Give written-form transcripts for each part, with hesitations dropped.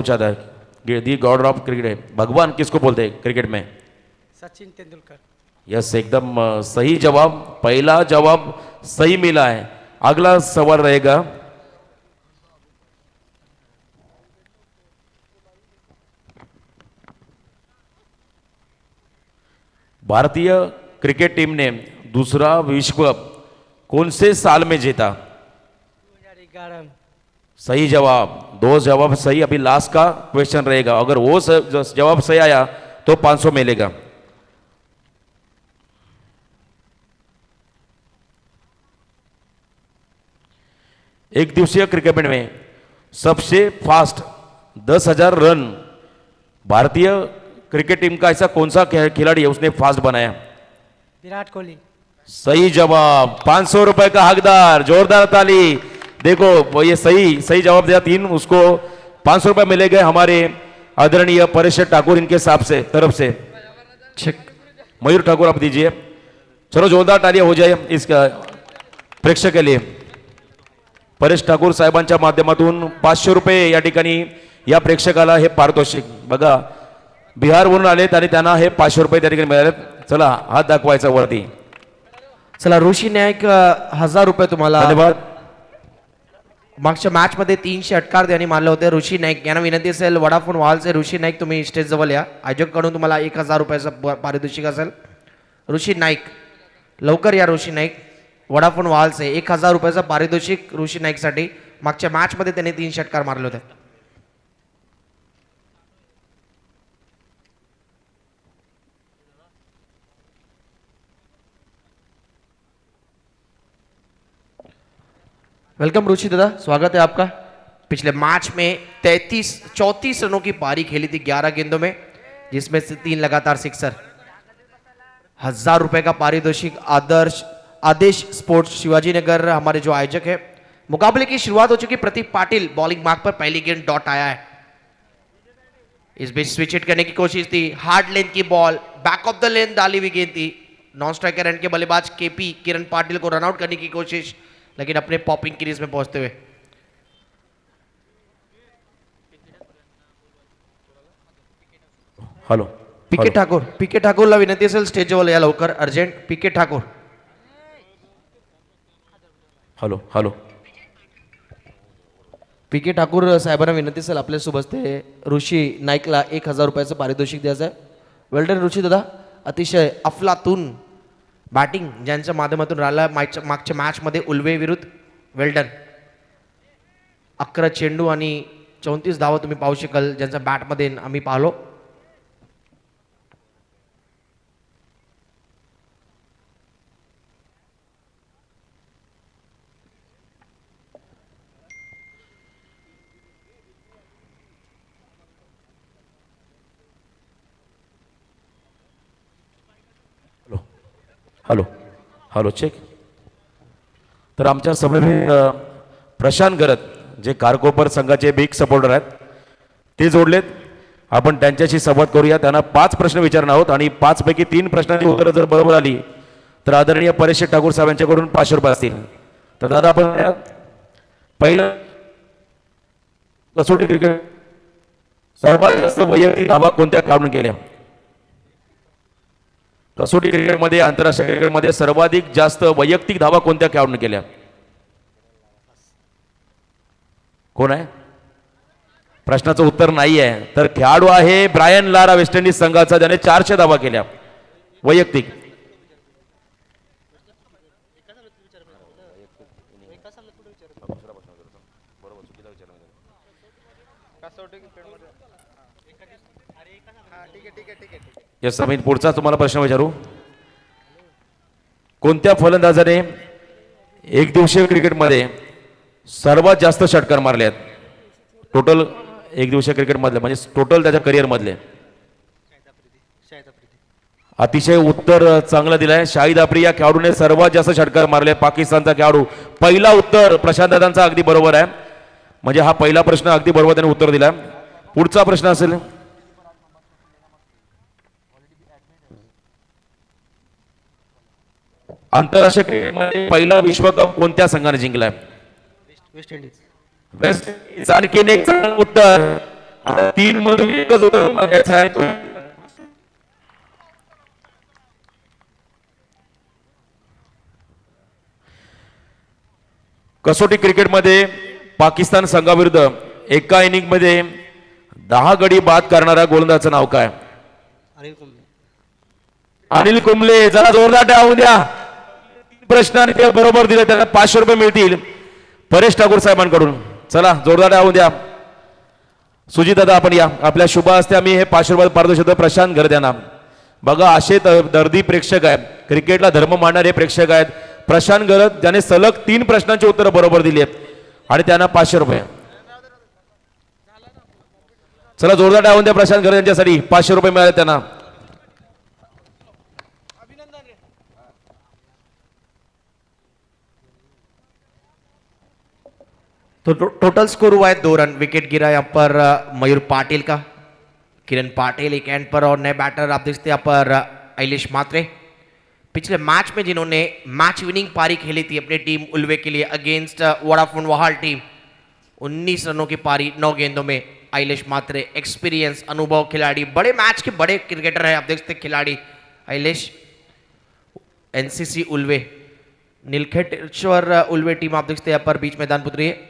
पूछा था दी God of cricket है, भगवान किसको बोलते हैं क्रिकेट में? सचिन तेंदुलकर। यस, एकदम सही जवाब, पहला जवाब सही मिला है। अगला सवाल रहेगा, भारतीय क्रिकेट टीम ने दूसरा विश्व कप कौन से साल में जीता? 2011 में। सही जवाब, दो जवाब सही। अभी लास्ट का क्वेश्चन रहेगा, अगर वो जवाब सही आया तो 500 मिलेगा। एक दिवसीय क्रिकेट में सबसे फास्ट 10,000 रन भारतीय क्रिकेट टीम का ऐसा कौन सा खिलाड़ी है उसने फास्ट बनाया? विराट कोहली। सही जवाब, 500 रुपए का हकदार, जोरदार ताली। देखो वो ये सही सही जवाब दिया तीन, उसको 500 रुपए मिले गए हमारे आदरणीय परेश ठाकुर इनके साहब से तरफ से। मयूर ठाकुर आप दीजिए। चलो जोरदार तालियां हो जाए इसका प्रेक्षक के लिए। परेश ठाकूर साहेबांच्या माध्यमातून 500 रुपये या ठिकाणी या प्रेक्षकाला हे पारितोषिक। बघा बिहारवरून आलेत आणि त्यांना हे 500 रुपये त्या ठिकाणी मिळाले। चला हात दाखवायचा वरती। चला ऋषी नाईक 1000 रुपये तुम्हाला। धन्यवाद। मागच्या मॅच मध्ये 300 षटकार त्यांनी मारले होते। ऋषी नाईक यांना विनंती असेल वडाफोन वॉलचे ऋषी नाईक तुम्ही स्टेज जवळ या। आयोजक कडून तुम्हाला 1000 रुपयाचं पारितोषिक असेल। ऋषी नाईक लवकर या। ऋषी नाईक वडाफोन वॉलचे 1000 रुपयाचं पारितोषिक ऋषी नाईक साठी। मागच्या मॅच मध्ये त्यांनी 3 षटकार मारले होते। वेलकम ऋषि दादा, स्वागत है आपका। पिछले मैच में 34 रनों की पारी खेली थी 11 गेंदों में, जिसमें से 3 लगातार सिक्सर। 1000 रुपए का पारितोषिक आदेश स्पोर्ट्स शिवाजी नगर हमारे जो आयोजक है। मुकाबले की शुरुआत हो चुकी। प्रतीक पाटिल बॉलिंग मार्क पर पहली गेंद डॉट आया है। इस बीच स्विच हिट करने की कोशिश थी, हार्ड लेंथ की ball, back of the length डाली हुई गेंद थी। नॉन स्ट्राइकर एंड के बल्लेबाज केपी किरण पाटिल को रनआउट करने की कोशिश, लेकिन अपने पॉपिंग क्रीज में पहुंचते हुए। हॅलो पीके ठाकूरला विनंती असेल स्टेजवर या लवकर, अर्जंट। पीके ठाकूर। हॅलो हॅलो पीके ठाकूर साहेबांना विनंती असेल आपल्या सोबत ऋषी नाईकला 1000 रुपयाचं पारितोषिक द्यायचं आहे। वेल्डन ऋषी दादा, अतिशय अफलातून बॅटिंग ज्यांच्या माध्यमातून राहिला मागच्या मॅच मध्ये उल्वे विरुद्ध। वेल्डन 11 चेंडू आणि 34 धावा तुम्ही पाहू शकाल ज्यांच्या बॅट मध्ये आम्ही पाहलो। Hello hello check. तर आमच्या समवेत प्रशांत गरत जे कारकोपर संघाचे बिग सपोर्टर आहेत ते जोडलेत। आपण त्यांच्याशी संवाद करूया। त्यांना 5 प्रश्न विचारणार आहोत आणि 5 पैकी 3 प्रश्नांची उत्तरं जर बरोबर आली तर आदरणीय परेश ठाकूर साहेबांच्याकडून 500 रुपये असतील। तर दादा आपण पहिलं कसोटी क्रिकेट सर्वात जास्त वैयक्तिक धावा कोणत्या खेळाडूने केल्या? कसोटी क्रिकेटमध्ये आंतरराष्ट्रीय क्रिकेटमध्ये सर्वाधिक जास्त वैयक्तिक धावा कोणत्या खेळाडूने केल्या? कोण आहे? प्रश्नाचं उत्तर नाही आहे। तर खेळाडू आहे ब्रायन लारा वेस्ट इंडिज संघाचा, ज्याने 400 धावा केल्या वैयक्तिक। यस अमित, पुढचा तुम्हाला प्रश्न विचारू। कोणत्या फलंदाजाने एक दिवसीय क्रिकेटमध्ये सर्वात जास्त षटकार मारले आहेत टोटल एक दिवसीय क्रिकेट मधले, म्हणजे टोटल त्याच्या करिअर मधले? अतिशय उत्तर चांगलं दिलंय। शाहिद आफ्रिदी या खेळाडूने सर्वात जास्त षटकार मारले, पाकिस्तानचा खेळाडू। पहिला उत्तर प्रशांत दादांचा अगदी बरोबर आहे, म्हणजे हा पहिला प्रश्न अगदी बरोबर त्याने उत्तर दिला। पुढचा प्रश्न असेल, आंतरराष्ट्रीय क्रिकेटमध्ये पहिला विश्वकप कोणत्या संघाने जिंकलाय? West Indies. West Indies. आणखीन एक उत्तर आता 3 मधून एकच उत्तर मागायचं आहे. कसोटी क्रिकेटमध्ये पाकिस्तान संघाविरुद्ध एका इनिंग मध्ये 10 गडी बाद करणाऱ्या गोलंदाजाचं नाव काय? अनिल कुंबले. अनिल कुंबले. जरा जोरदार टाळ्या द्या. प्रश्नाने ते बरोबर दिले, त्यांना 500 रुपये मिळतील परेश ठाकूर साहेबांकडून. चला जोरदार टाळ्या द्या. सुजित दादा आपण या. आपल्या शुभ हस्ते आम्ही हे 500 रुपये पारितोषिक प्रशांत घरत यांना. बघा असे दर्दी प्रेक्षक आहेत, क्रिकेटला धर्म मानणारे प्रेक्षक आहेत. प्रशांत घरत ज्याने सलग 3 प्रश्नांची उत्तरं बरोबर दिली आहेत आणि त्यांना 500 रुपये. चला जोरदार टाळून द्या प्रशांत घरत यांच्यासाठी. 500 रुपये मिळाले त्यांना. तो टोटल स्कोर हुआ है 2 रन. विकेट गिरा यहाँ पर मयूर पाटिल का. किरण पाटिल एक एंड पर और नए बैटर आप देखते हैं यहाँ पर आइलेश मात्रे. पिछले मैच में जिन्होंने मैच विनिंग पारी खेली थी अपनी टीम उल्वे के लिए अगेंस्ट वोडाफोन वहाल टीम, 19 रनों की पारी 9 गेंदों में. आइलेश मात्रे एक्सपीरियंस अनुभव खिलाड़ी, बड़े मैच के बड़े क्रिकेटर है आप देखते हैं खिलाड़ी आइलेश. एनसीसी उल्वे नीलखेटेश्वर उल्वे टीम आप देखते हैं यहाँ पर बीच मैदान पुतरी है.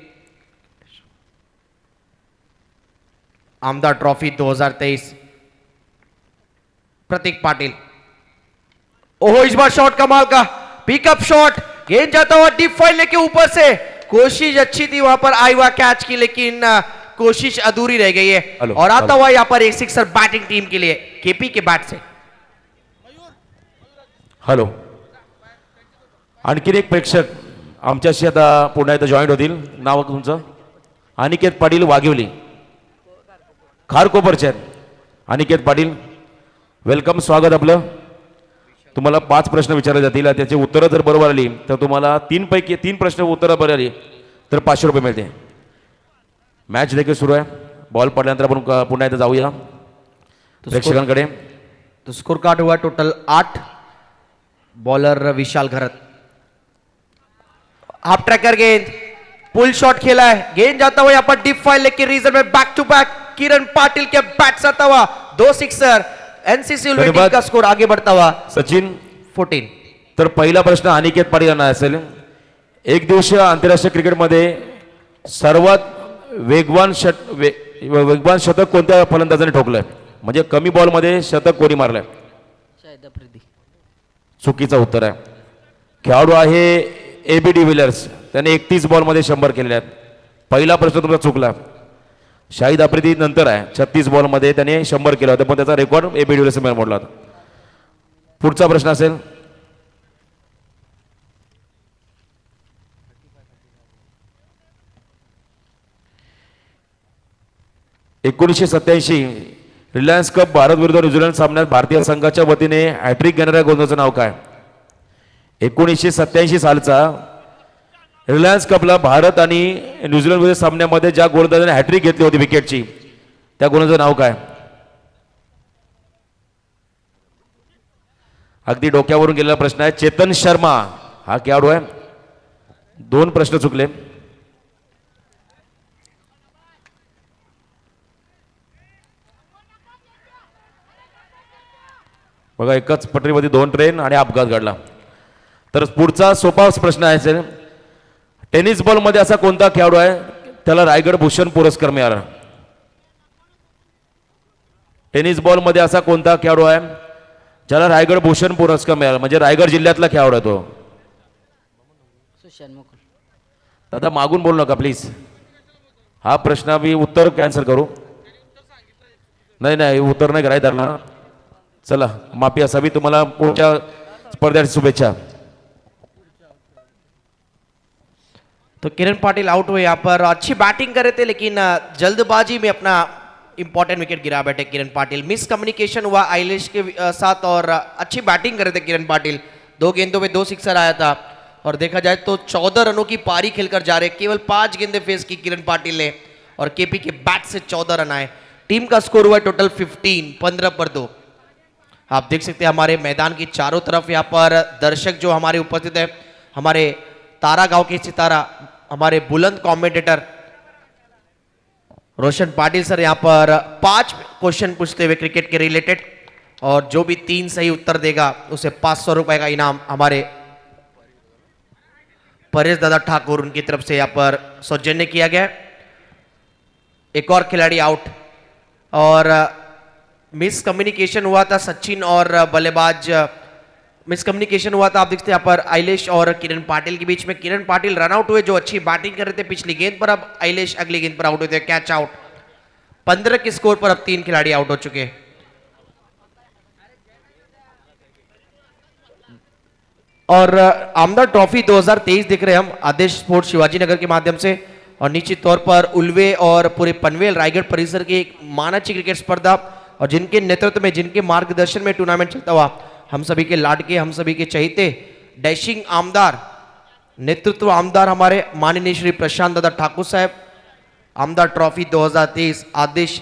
आमदार ट्रॉफी 2023 प्रतीक पाटिल. ओहो इस बार शॉट कमाल का, पिकअप शॉट, गेंद जाता हुआ डीप फाइल लेके ऊपर से. कोशिश अच्छी थी वहां पर आई हुआ कैच की, लेकिन कोशिश अधूरी रह गई है. और आता हुआ यहां पर एक सिक्सर बैटिंग टीम के लिए केपी के बैट से. हॅलो, आणखीन एक प्रेक्षक आमच्याशी आता पुन्हा एकदा जॉईंट होतील. नाव तुमचं? अनिकेत पाटील वाघिवली, खारकोपरचे आहेत. अनिकेत पाटील वेलकम, स्वागत आपलं. तुम्हाला 5 प्रश्न विचारले जातील. त्याची उत्तरं जर बरोबर आली तर तुम्हाला 3 पैकी 3 प्रश्न उत्तरं बरोबर आली तर 500 रुपये मिळते. मॅच देखील सुरू आहे. बॉल पडल्यानंतर आपण पुन्हा एकदा जाऊया प्रेक्षकांकडे. तो स्कोर कार्ड हुआ total 8. Bowler Vishal Gharat. Half tracker गेंद, पुल शॉट खेला है, गेंद जाता हुआ यहाँ पर डीप फाइल लेके रीजन में back to back Kiran Patil के बैट से आता हुआ 2 सिक्सर. एनसीसी उल्वे टीम का स्कोर आगे बढ़ता हुआ सचिन 14. तर पहिला प्रश्न अनिकेत पाटील यांना असेल. एक दिवसीय आंतरराष्ट्रीय क्रिकेटमध्ये सर्वात वेगवान शतक कोणत्या फलंदाजाने ठोकलंय? म्हणजे कमी बॉलमध्ये शतक कोणी मारलंय? शाहिद आफ्रिदी. चुकीचं उत्तर आहे. खेळाडू आहे एबी डिव्हिलियर्स, त्याने 31 बॉलमध्ये 100 केलेले आहेत. पहिला प्रश्न तुमचा चुकला. शाहिद आफ्रिदी नंतर आहे, 36 बॉलमध्ये त्याने 100 केलं होतं, पण त्याचा रेकॉर्ड एबी डिव्हिलियर्सने मोडला होता. पुढचा प्रश्न असेल. (1987) रिलायन्स कप भारत विरुद्ध न्यूझीलंड सामन्यात भारतीय संघाच्या वतीने हॅट्रिक घेणाऱ्या गोलंदाजाचं नाव काय? 1987 सालचा रिलायन्स कपला भारत आणि न्यूझीलंड विरुद्ध सामन्यामध्ये ज्या गोलंदाजाने हॅट्रिक घेतली होती विकेटची, त्या गोलंदाजाचं नाव काय? अगदी डोक्यावरून गेलेला प्रश्न आहे. चेतन शर्मा हा खेळाडू आहे. 2 प्रश्न चुकले. बघा एकाच पटरीमध्ये 2 ट्रेन आणि अपघात घडला. तर पुढचा सोपा प्रश्न आहे. टेनिस बॉल मध्ये असा कोणता खेळाडू आहे त्याला रायगड भूषण पुरस्कार मिळाला? टेनिस बॉल मध्ये असा कोणता खेळाडू आहे ज्याला रायगड भूषण पुरस्कार मिळाला? म्हणजे रायगड जिल्ह्यातला खेळाडू आहे तो. सुशांत मुकुल. दादा मागून बोलू नका प्लीज. हा प्रश्न मी उत्तर कॅन्सल करू. नाही उत्तर नाही करायचं धरला. चला माफी असावी. तुम्हाला पुढच्या स्पर्धेसाठी शुभेच्छा. तो किरण पाटिल आउट हुए यहाँ पर. अच्छी बैटिंग कर रहे थे लेकिन जल्दबाजी में अपना इंपॉर्टेंट विकेट गिरा बैठे किरण पाटिल. मिस कम्युनिकेशन हुआ आइलेश के साथ और अच्छी बैटिंग कर रहे थे किरण पाटिल. 2 गेंदों में 2 सिक्सर आया था और देखा जाए तो 14 रनों की पारी खेलकर जा रहे. केवल 5 गेंदें फेस की किरण पाटिल ने और केपी के बैट से 14 रन आए. टीम का स्कोर हुआ टोटल 15, 15 पर 2. आप देख सकते हैं हमारे मैदान की चारों तरफ यहाँ पर दर्शक जो हमारे उपस्थित है. हमारे तारा गांव के सितारा, हमारे बुलंद कमेंटेटर रोशन पाटिल सर यहाँ पर 5 क्वेश्चन पूछते हुए क्रिकेट के रिलेटेड, और जो भी 3 सही उत्तर देगा उसे 500 रुपए का इनाम हमारे परेश दादा ठाकुर उनकी तरफ से यहाँ पर सौजन्य किया गया है। एक और खिलाड़ी आउट, और मिसकम्युनिकेशन हुआ था सचिन और बल्लेबाज, मिसकम्युनिकेशन हुआ था आप देखते हैं यहाँ पर आइलेश और किरण पाटिल के बीच में। किरण पाटिल रन आउट हुए जो अच्छी बैटिंग कर रहे थे पिछली गेंद पर, अब आइलेश अगली गेंद पर आउट हुए थे, कैच आउट। 15 के स्कोर पर अब 3 खिलाड़ी आउट हो चुके हैं। और आमदार ट्रॉफी 2023 देख रहे हैं हम आदेश स्पोर्ट्स शिवाजी नगर के माध्यम से, और निश्चित तौर पर उल्वे और पूरे पनवेल रायगढ़ परिसर की एक मानाची क्रिकेट स्पर्धा, और जिनके नेतृत्व में, जिनके मार्गदर्शन में टूर्नामेंट चलता हुआ, हम सभी के लाडके, हम सभी के चहेते डैशिंग आमदार, नेतृत्व आमदार हमारे माननीय श्री प्रशांत दादा ठाकुर साहब, आमदार ट्रॉफी 2023 आदेश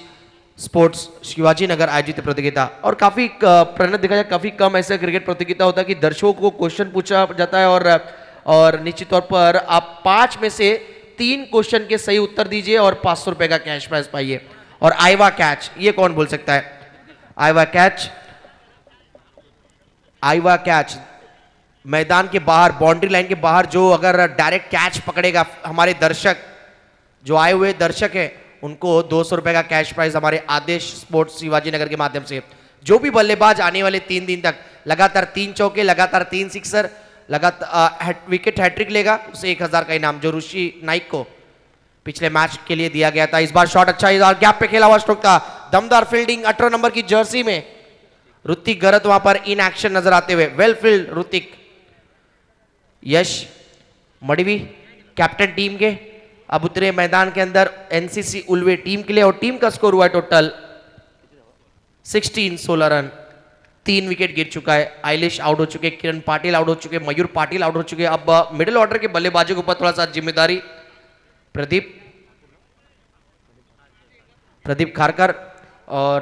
स्पोर्ट्स शिवाजी नगर आयोजित प्रतियोगिता। और काफी प्रणत देखा जाए काफी कम ऐसा क्रिकेट प्रतियोगिता होता है कि दर्शकों को क्वेश्चन पूछा जाता है, और निश्चित तौर पर आप 5 में से 3 क्वेश्चन के सही उत्तर दीजिए और 500 रुपए का कैश प्राइज पाइए। और आईवा कैच, ये कौन बोल सकता है? आईवा कैच, आईवा कैच मैदान के बाहर, बाउंड्री लाइन के बाहर जो अगर डायरेक्ट कैच पकड़ेगा, हमारे दर्शक जो आए हुए दर्शक हैं उनको 200 रुपए का कैश प्राइज हमारे आदेश स्पोर्ट्स शिवाजी नगर के माध्यम से। जो भी बल्लेबाज आने वाले 3 दिन तक लगातार 3 चौके, लगातार 3 सिक्सर, लगातार विकेट हैट्रिक लेगा, उसे 1000 का इनाम, जो ऋषि नाइक को पिछले मैच के लिए दिया गया था। इस बार शॉट अच्छा, इस बार गैप पे खेला हुआ स्ट्रोक था, दमदार फील्डिंग, 18 नंबर की जर्सी में ऋतिक गरत वहां पर इन एक्शन नजर आते हुए, वेल फील्ड ऋतिक। यश मडवी कैप्टन टीम के अब उतरे मैदान के अंदर एनसीसी उल्वे टीम के लिए, और टीम का स्कोर हुआ है टोटल 16 रन। 3 विकेट गिर चुका है, आइलिश आउट हो चुके, किरण पाटिल आउट हो चुके, मयूर पाटिल आउट हो चुके। अब मिडिल ऑर्डर के बल्लेबाजों के ऊपर थोड़ा सा जिम्मेदारी, प्रदीप खारकर, और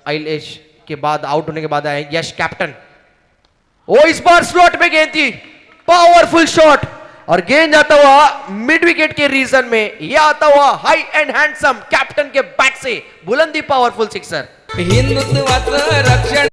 आइलिश के बाद आउट होने के बाद आए यश कैप्टन। ओ इस बार स्लॉट में गेंद थी, पावरफुल शॉट, और गेंद आता हुआ मिड विकेट के रीजन में, यह आता हुआ हाई एंड हैंडसम कैप्टन के बैट से बुलंदी पावरफुल सिक्सर। हिंदुत्वाचं रक्षण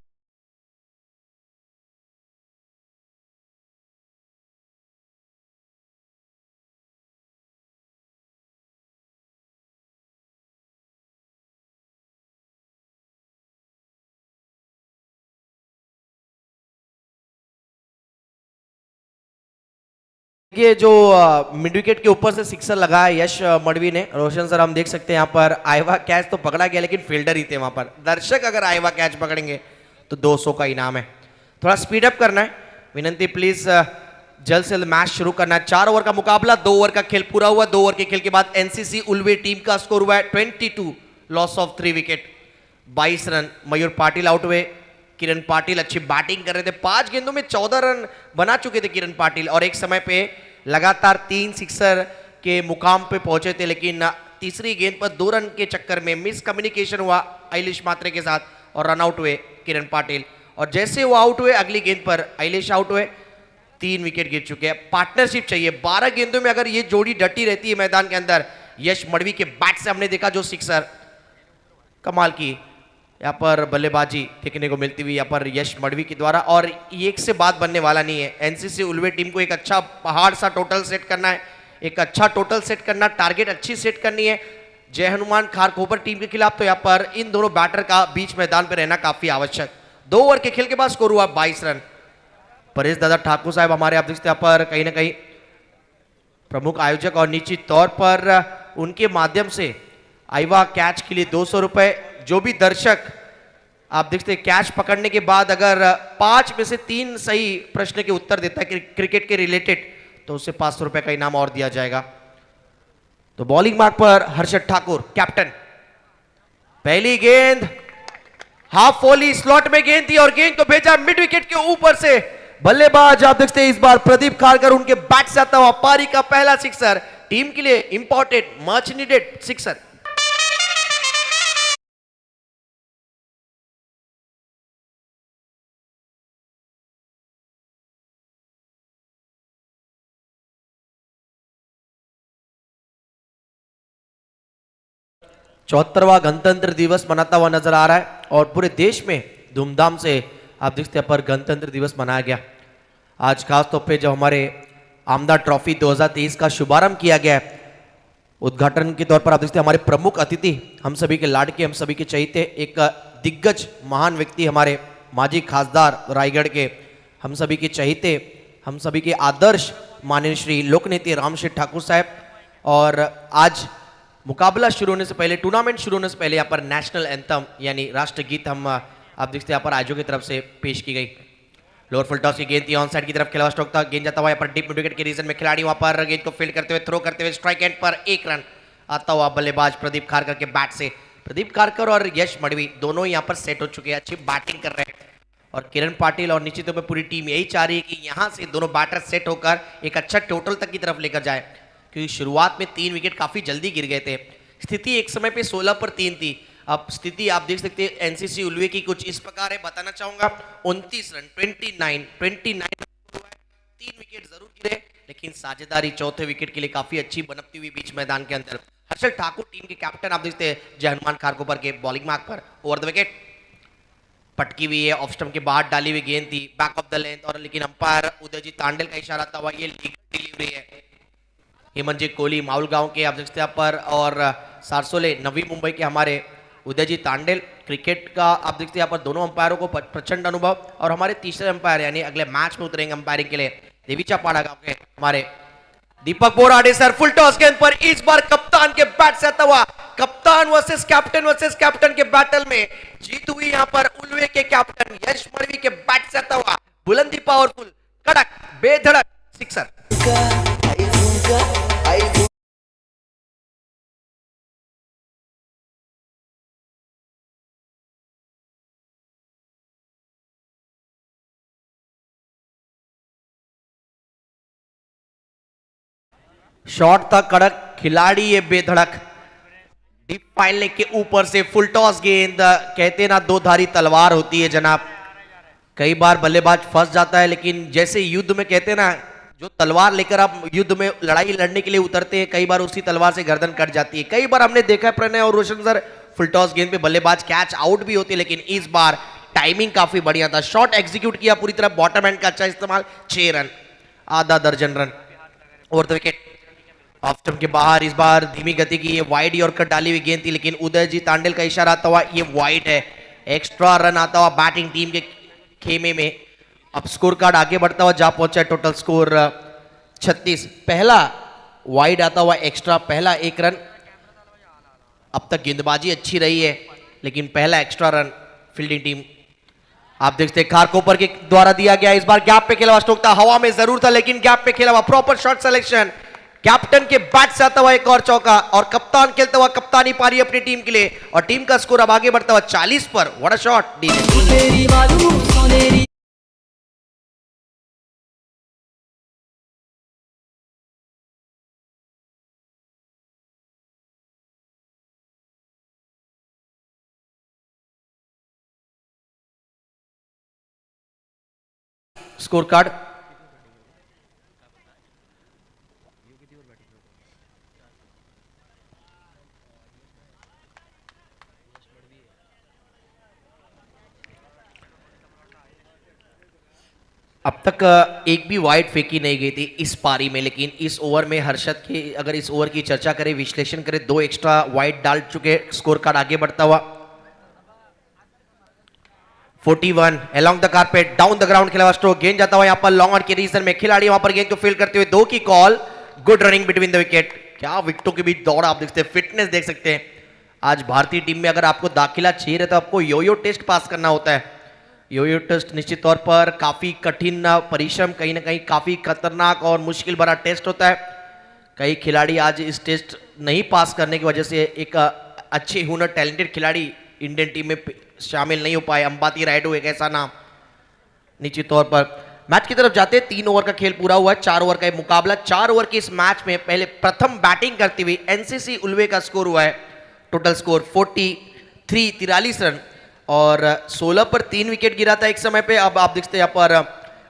ये जो मिड विकेट के ऊपर से सिक्सर लगा है यश मडवी ने, रोशन सर हम देख सकते हैं यहाँ पर आईवा कैच तो पकड़ा गया, लेकिन फील्डर ही थे वहां पर। दर्शक अगर आईवा कैच पकड़ेंगे तो 200 का इनाम है। थोड़ा स्पीड अप करना है, विनंती प्लीज, जल्द से जल्द मैच शुरू करना है। 4 ओवर का मुकाबला, 2 ओवर का खेल पूरा हुआ। 2 ओवर के खेल के बाद एनसीसी उल्वे टीम का स्कोर हुआ है 22, loss of 3 wicket, 22 run. Mayur Patil out हुए, किरण पाटिल अच्छी बैटिंग कर रहे थे, 5 गेंदों में 14 रन बना चुके थे किरण पाटिल, और एक समय पे लगातार 3 सिक्सर के मुकाम पे पहुंचे थे, लेकिन तीसरी गेंद पर 2 रन के चक्कर में मिसकम्युनिकेशन हुआ आइलिश मात्रे के साथ, और रन आउट हुए किरण पाटिल। और जैसे वो आउट हुए अगली गेंद पर आइलिश आउट हुए, 3 विकेट गिर चुके हैं। पार्टनरशिप चाहिए, 12 गेंदों में अगर ये जोड़ी डटी रहती है मैदान के अंदर, यश मडवी के बैट से हमने देखा जो सिक्सर, कमाल की यहाँ पर बल्लेबाजी देखने को मिलती हुई यहाँ पर यश मडवी के द्वारा। और एक से बात बनने वाला नहीं है, एनसीसी उल्वे टीम को एक अच्छा पहाड़ सा टोटल सेट करना है, एक अच्छा टोटल सेट करना, टारगेट अच्छी सेट करनी है जय हनुमान खारकोपर टीम के खिलाफ। तो यहाँ पर इन दोनों बैटर का बीच मैदान पर रहना काफी आवश्यक। 2 ओवर के खेल के बाद स्कोर हुआ 22 रन। परेश दादा ठाकुर साहब हमारे आप देखते हैं यहाँ पर कहीं ना कहीं प्रमुख आयोजक, और निश्चित तौर पर उनके माध्यम से आईवा कैच के लिए 200 रुपए। जो भी दर्शक आप देखते हैं कैच पकड़ने के बाद अगर 5 में से 3 सही प्रश्न के उत्तर देता है क्रिकेट के रिलेटेड, तो उससे 500 रुपए का इनाम और दिया जाएगा। तो बॉलिंग मार्क पर हर्षद ठाकुर कैप्टन, पहली गेंद हाफ वॉली, स्लॉट में गेंद थी और गेंद को भेजा मिड विकेट के ऊपर से। बल्लेबाज आप देखते हैं इस बार प्रदीप खारकर, उनके बैट से आता हुआ पारी का पहला सिक्सर, टीम के लिए इंपॉर्टेंट मच नीडेड सिक्सर। 74वां गणतंत्र दिवस मनाता हुआ नजर आ रहा है और पूरे देश में धूमधाम से आप देखते हैं पर गणतंत्र दिवस मनाया गया। आज खास तौर पे जब हमारे आमदा ट्रॉफी 2023 का शुभारंभ किया गया है, उद्घाटन के तौर पर आप देखते हैं हमारे प्रमुख अतिथि, हम सभी के लाडके, हम सभी के चहेते, एक दिग्गज महान व्यक्ति, हमारे माजी खासदार रायगढ़ के, हम सभी के चहेते, हम सभी के आदर्श माननीय श्री लोकनेता रामशेठ ठाकुर साहब। और आज मुकाबला शुरू होने से पहले, टूर्नामेंट शुरू होने से पहले यहाँ पर नेशनल एंथम यानी राष्ट्रगीत हम आप देखते हैं यहाँ पर आयोजकों की तरफ से पेश की गई। लोअर फुल टॉस की गेंद थी, ऑन साइड की तरफ खेला हुआ स्ट्रोक था, गेंद जाता हुआ यहाँ पर डीप मिड विकेट के रीजन में खिलाड़ी वहां पर गेंद को फील्ड करते हुए थ्रो करते हुए स्ट्राइक एंड पर 1 रन आता हुआ बल्लेबाज प्रदीप खारकर के बैट से। प्रदीप खारकर और यश मड़वी दोनों यहाँ पर सेट हो चुके हैं, अच्छी बैटिंग कर रहे हैं और किरण पाटिल और निश्चित तौर पर पूरी टीम यही चाह रही है कि यहाँ से दोनों बैटर सेट होकर एक अच्छा टोटल तक की तरफ लेकर जाए, क्योंकि शुरुआत में 3 विकेट काफी जल्दी गिर गए थे। स्थिति एक समय पे 16 पर 3 थी, अब स्थिति आप देख सकते हैं एनसीसी उल्वे की कुछ इस प्रकार है, बताना चाहूंगा 29 रन 29 3 विकेट जरूर गिरे, लेकिन साझेदारी चौथे विकेट के लिए काफी अच्छी बनती हुई बीच मैदान के अंदर। हर्षल ठाकुर टीम के कैप्टन आप देखते हैं जय हनुमान खारकोपर के बॉलिंग मार्क पर ओवर द विकेट पटकी हुई है, ऑफ स्टंप के बाहर डाली हुई गेंद थी, बैक ऑफ द लेंथ, और लेकिन अंपायर उदयजीत तांडेल का इशारा था हुआ ये लीगल डिलीवरी है। हेमंतजीत कोहली माउल गांव के आप देखते हैं पर और सारसोले नवी मुंबई के हमारे उदयजीत तांडेल। क्रिकेट का आप देखते हैं यहाँ पर दोनों अंपायरों को प्रचंड अनुभव, और हमारे तीसरे अंपायर यानी अगले मैच में उतरेंगे अंपायरिंग के लिए देवीचा पाड़ा गांव के हमारे दीपक बोराडे सर। फुल टॉस गेंद पर इस बार कप्तान के बैट से आता हुआ, कप्तान वर्सेस कैप्टन के बैटल में जीत हुई यहाँ पर उल्वे के कैप्टन यश मड़वी के बैट से आता हुआ बुलंदी पावरफुल कड़क बेधड़क सिक्सर। शॉट था कड़क, खिलाड़ी ये बेधड़क, डीप फाइन लेग के ऊपर से फुल टॉस गेंद, कहते ना दो धारी तलवार होती है जनाब, कई बार बल्लेबाज फंस जाता है, लेकिन जैसे युद्ध में कहते ना जो तलवार लेकर आप युद्ध में लड़ाई लड़ने के लिए उतरते हैं, कई बार उसी तलवार से गर्दन कट जाती है। कई बार हमने देखा है प्रणय और रोशन सर फुल टॉस गेंद पे बल्लेबाज कैच आउट भी होती है, लेकिन इस बार टाइमिंग काफी बढ़िया था, शॉट एग्जीक्यूट किया पूरी तरह, बॉटम एंड का अच्छा इस्तेमाल, 6 रन, आधा दर्जन run over the wicket. Off stump के बाहर इस बार धीमी गति की ये वाइड यॉर्कर डाली हुई गेंद थी, लेकिन उदयजीत तांडेल का इशारा आता हुआ ये वाइड है, एक्स्ट्रा रन आता हुआ बैटिंग टीम के खेमे में। अब स्कोर कार्ड आगे बढ़ता हुआ जा पहुंचा, टोटल स्कोर 36, पहला वाइड आता हुआ एक्स्ट्रा, पहला 1 रन। अब तक गेंदबाजी अच्छी रही है, लेकिन पहला एक्स्ट्रा रन फील्डिंग टीम आप देखते हैं खारकोपर के द्वारा दिया गया। इस बार गैप पे खेला हुआ स्ट्रोक था, हवा में जरूर था लेकिन गैप पे खेला हुआ, प्रॉपर शॉट सिलेक्शन, कैप्टन के बैट से आता हुआ एक और चौका, और कप्तान खेलता हुआ कप्तानी पारी अपनी टीम के लिए, और टीम का स्कोर अब आगे बढ़ता हुआ 40 पर। What a shot score card अब तक एक भी वाइड फेंकी नहीं गई थी इस पारी में, लेकिन इस ओवर में हर्षद की अगर इस ओवर की चर्चा करें, विश्लेषण करें, 2 एक्स्ट्रा वाइड डाल चुके, स्कोर कार्ड आगे बढ़ता हुआ 41 along the carpet down the ground खेला हुआ स्ट्रोक, गेंद जाता हुआ यहां पर लॉन्ग ऑन के रीजन में, खिलाड़ी वहां पर गेंद को फील्ड करते हुए 2 की call, good running between the wicket. क्या विकेटों के बीच दौड़ आप देखते हैं, फिटनेस देख सकते हैं। आज भारतीय टीम में अगर आपको दाखिला चाहिए तो आपको योयो टेस्ट पास करना होता है। योयो टेस्ट निश्चित तौर पर काफी कठिन परिश्रम, कहीं ना कहीं काफी खतरनाक और मुश्किल भरा टेस्ट होता है। कई खिलाड़ी आज इस टेस्ट नहीं पास करने की वजह से एक अच्छे हुनर टैलेंटेड खिलाड़ी इंडियन टीम में शामिल नहीं हो पाए। अंबाती रायडू एक ऐसा नाम। निश्चित तौर पर मैच की तरफ जाते, 3 ओवर का खेल पूरा हुआ है, 4 ओवर का एक मुकाबला। 4 ओवर के इस मैच में पहले प्रथम बैटिंग करती हुई एनसीसी उल्वे का स्कोर हुआ है, टोटल स्कोर 43 रन, और 16 पर 3 विकेट गिरा था एक समय पे। अब आप देखते हैं यहाँ पर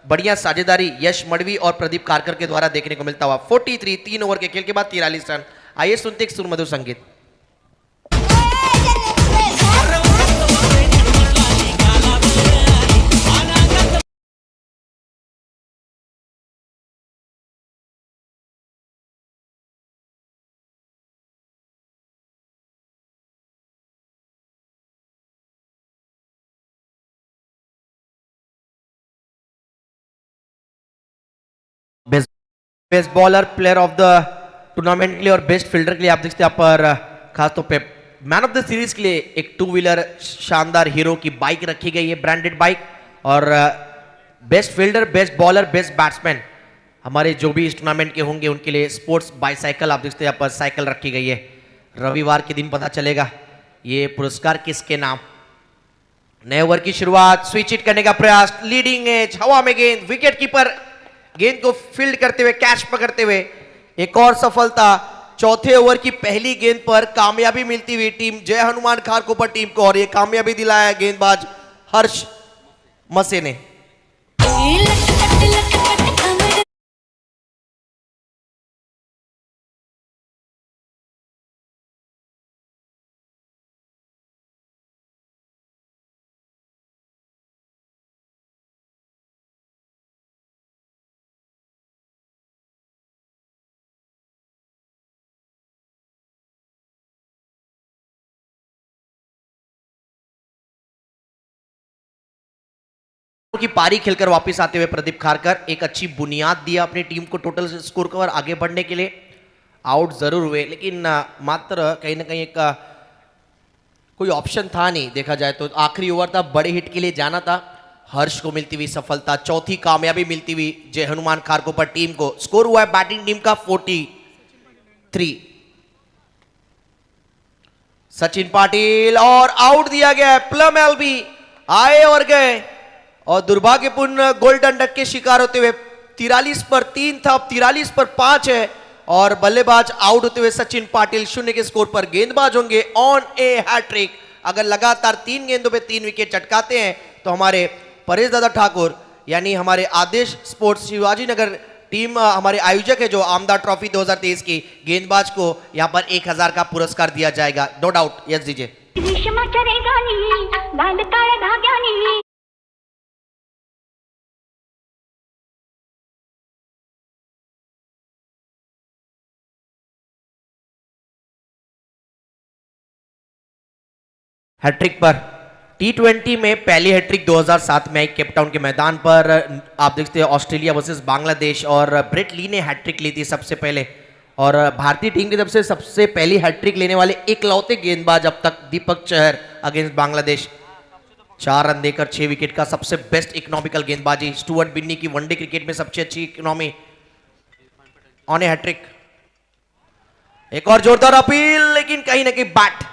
बढ़िया साझेदारी यश मड़वी और प्रदीप खारकर के द्वारा देखने को मिलता हुआ। 43 3 ओवर के खेल के बाद 43 रन। आइए सुनते एक सुरमधुर संगीत। Best bowler player of the tournament के लिए और बेस्ट फील्डर के लिए आप देखते हैं यहाँ पर खासतौर पे मैन ऑफ द सीरीज के लिए एक टू व्हीलर शानदार हीरो की बाइक रखी गई है, ब्रांडेड बाइक। और best fielder, best bowler, best batsman हमारे जो भी इस टूर्नामेंट के होंगे उनके लिए स्पोर्ट्स बाईसाइकिल आप देखते हैं यहाँ पर साइकिल रखी गई है। रविवार के दिन पता चलेगा ये पुरस्कार किसके नाम। नए ओवर की शुरुआत, स्विच हिट करने का प्रयास, लीडिंग एज, हवा में गेंद, विकेट कीपर गेंद को फील्ड करते हुए, कैच पकड़ते हुए एक और सफलता। चौथे ओवर की पहली गेंद पर कामयाबी मिलती हुई टीम जय हनुमान खारकोपर टीम को, और ये कामयाबी दिलाया गेंदबाज हर्ष मसे ने। की पारी खेलकर वापस आते हुए प्रदीप खारकर एक अच्छी बुनियाद दिया अपनी टीम को टोटल स्कोर पर आगे बढ़ने के लिए। आउट जरूर हुए लेकिन मात्र कहीं ना कहीं एक कोई ऑप्शन था नहीं, देखा जाए तो आखिरी ओवर था, बड़े हिट के लिए जाना था। हर्ष को मिलती हुई सफलता, चौथी कामयाबी मिलती हुई जय हनुमान खारकोपर टीम को। स्कोर हुआ है बैटिंग टीम का 43। सचिन पाटिल और आउट दिया गया है। प्लम एलबी आए और गए और दुर्भाग्यपूर्ण गोल्डन डक के शिकार होते हुए 43 पर 3 था, अब 43 पर 5 है और बल्लेबाज आउट होते हुए सचिन पाटिल 0 के स्कोर पर गेंदबाज होंगे ऑन ए हैट्रिक। अगर लगातार 3 गेंदों पे 3 विकेट चटकाते हैं तो हमारे परेश दादा ठाकुर यानी हमारे आदेश स्पोर्ट्स शिवाजी नगर टीम हमारे आयोजक है जो आमदार ट्रॉफी 2023 की, गेंदबाज को यहां पर 1000 का पुरस्कार दिया जाएगा। नो डाउट, यस दीजिए। हैट्रिक पर T20 में पहली हैट्रिक 2007 में आई केपटाउन के मैदान पर। आप देखते हैं ऑस्ट्रेलिया वर्सेस बांग्लादेश और ब्रेट ली ने हैट्रिक ली थी सबसे पहले, और भारतीय टीम की तरफ से सबसे पहली हैट्रिक लेने वाले इकलौते गेंदबाज अब तक दीपक चहर अगेंस्ट बांग्लादेश। 4 रन देकर 6 विकेट का सबसे बेस्ट इकोनॉमिकल गेंदबाजी। स्टुअर्ट बिन्नी की वनडे क्रिकेट में सबसे अच्छी इकोनॉमी ऑन ए हैट्रिक। एक और जोरदार अपील लेकिन कहीं ना कहीं बैट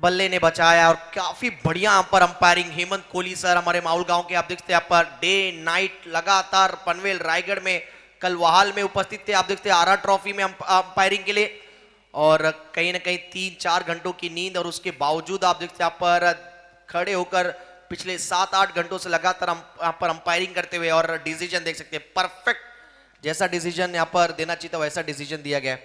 बल्ले ने बचाया और काफी बढ़िया पर अंपायरिंग हेमंत कोहली सर हमारे माउल गांव के, आप देखते हैं यहाँ पर डे नाइट लगातार पनवेल रायगढ़ में कल वहाल में उपस्थित थे। आप देखते हैं आरा ट्रॉफी में अंपायरिंग के लिए, और कहीं ना कहीं 3-4 घंटों की नींद और उसके बावजूद आप देखते हैं यहाँ पर खड़े होकर पिछले 7-8 घंटों से लगातार यहाँ पर अंपायरिंग करते हुए, और डिसीजन देख सकते हैं परफेक्ट जैसा डिसीजन यहाँ पर देना चाहिए था वैसा डिसीजन दिया गया।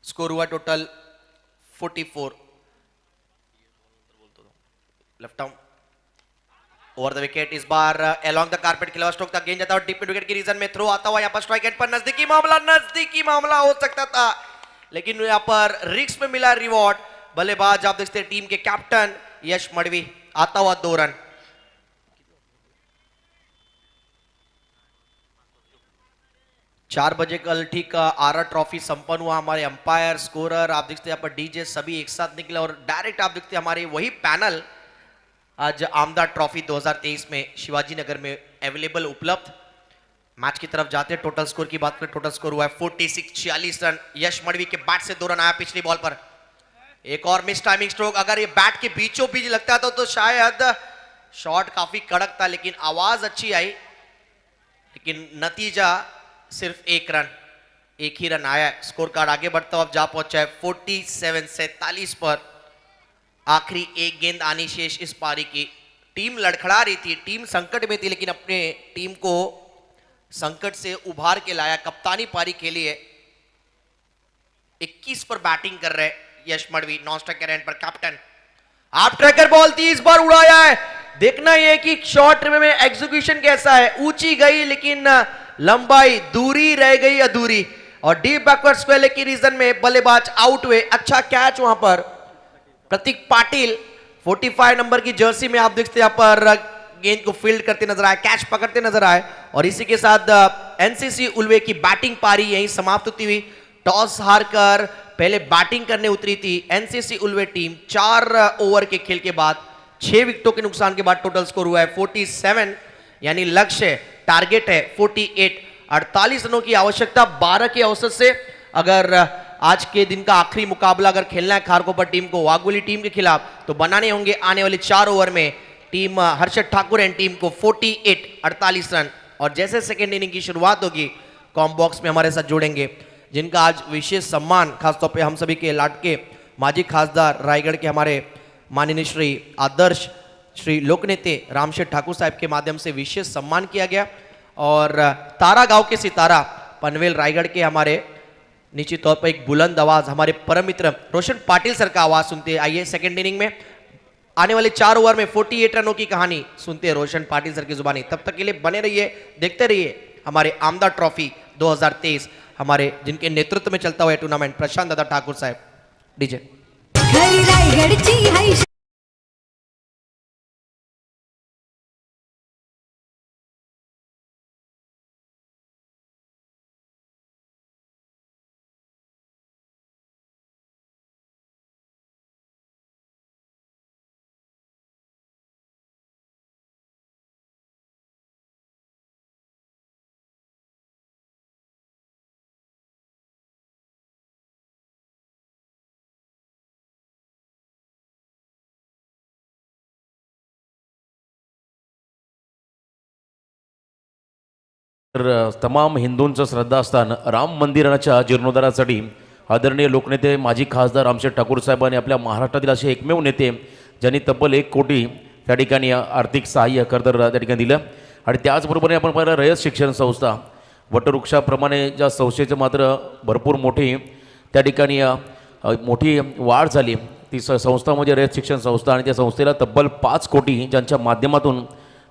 स्कोर हुआ total 44। Left arm over the wicket, इस बार अलोंग द कारपेट खिलावा स्ट्रोक तक गेंद जाता है और डीप मिड विकेट की रीजन में थ्रो आता हुआ यहाँ पर स्ट्राइक एंड पर नजदीकी मामला हो सकता था लेकिन यहाँ पर रिस्क में मिला रिवॉर्ड। बल्लेबाज आप देखते हैं टीम के कैप्टन यश मड़वी, आता हुआ 2 रन। 4 बजे कल ठीक आरा ट्रॉफी संपन्न हुआ। हमारे अंपायर, स्कोरर, आप देखते हैं यहाँ पर डीजे सभी एक साथ निकले और डायरेक्ट आप देखते हैं हमारे वही पैनल आज आमदार ट्रॉफी 2023 में शिवाजी नगर में अवेलेबल उपलब्ध। मैच की तरफ जाते हैं। टोटल स्कोर की बात करें, टोटल स्कोर हुआ है 46, 46 रन। यश मड़वी के बैट से 2 रन आया पिछली बॉल पर। एक और मिस टाइमिंग स्ट्रोक, अगर ये बैट के बीचों बीच लगता था तो शायद शॉट काफी कड़क था लेकिन आवाज अच्छी आई, लेकिन नतीजा सिर्फ 1 रन, 1 ही रन आया। स्कोर कार्ड आगे बढ़ता हुआ जा पहुंचा है 47 पर। आखिरी एक गेंद आनी शेष इस पारी की। टीम लड़खड़ा रही थी, टीम संकट में थी लेकिन अपने टीम को संकट से उभार के लाया। कप्तानी पारी के लिए 21 पर बैटिंग कर रहे यश मड़वी, नॉन स्ट्राइकर एंड पर कैप्टन। आप ट्रैकर बॉल थी, इस बार उड़ाया है। देखना यह कि शॉट में एग्जीक्यूशन कैसा है। ऊंची गई लेकिन लंबाई दूरी रह गई अधूरी, और डीप बैकवर्ड स्क्वेयर की रीजन में बल्लेबाज आउट हुए। अच्छा कैच वहां पर प्रतीक पाटिल 45 नंबर की जर्सी में आप देखते हैं यहाँ पर गेंद को फील्ड करते नजर आए, कैच पकड़ते नजर आए। और इसी के साथ एनसीसी उल्वे की बैटिंग पारी यहीं समाप्त होती हुई। टॉस हारकर पहले बैटिंग करने उतरी थी एनसीसी उल्वे टीम। 4 ओवर के खेल के बाद 6 विकेटों के नुकसान के बाद टोटल स्कोर हुआ है 47, यानी लक्ष्य टारगेट है 48। 48 रनों की आवश्यकता 12 के औसत से। अगर आज के दिन का आखिरी मुकाबला अगर खेलना है खारकोपर टीम को वाघोली टीम के खिलाफ, तो बनाने होंगे आने वाले 4 ओवर में team Harshad Thakur end team को 48 रन। और जैसे सेकेंड इनिंग की शुरुआत होगी, कॉम बॉक्स में हमारे साथ जुड़ेंगे जिनका आज विशेष सम्मान खासतौर पे हम सभी के लाडके माजी खासदार रायगढ़ के हमारे माननीय श्री आदर्श श्री लोकनेते रामशेठ ठाकुर साहब के माध्यम से विशेष सम्मान किया गया। और तारा गांव के सितारा पनवेल रायगढ़ के हमारे निश्चित तौर पर एक बुलंद आवाज हमारे परम मित्र रोशन पाटिल सर का आवाज सुनते हैं। आइए सेकंड इनिंग में आने वाले 4 ओवर में 48 रनों की कहानी सुनते हैं रोशन पाटिल सर की जुबानी। तब तक के लिए बने रहिए, देखते रहिए हमारे आमदा ट्रॉफी 2023, हमारे जिनके नेतृत्व में चलता हुआ टूर्नामेंट प्रशांत दादा ठाकुर साहब। डीजे घरी रायगडची हाय तर तमाम हिंदूंचं श्रद्धास्थान राम मंदिराच्या जीर्णोद्धारासाठी आदरणीय लोकनेते माजी खासदार रामशेठ ठाकूर साहेबांनी आपल्या महाराष्ट्रातील असे एकमेव नेते ज्यांनी तब्बल 1 कोटी त्या ठिकाणी आर्थिक सहाय्य कर्दर त्या ठिकाणी दिलं। आणि त्याचबरोबर आपण पाहिलं रयत शिक्षण संस्था वटवृक्षाप्रमाणे ज्या संस्थेचं मात्र भरपूर मोठी त्या ठिकाणी मोठी वाढ झाली। ती संस्था म्हणजे रयत शिक्षण संस्था आणि त्या संस्थेला तब्बल 5 कोटी ज्यांच्या माध्यमातून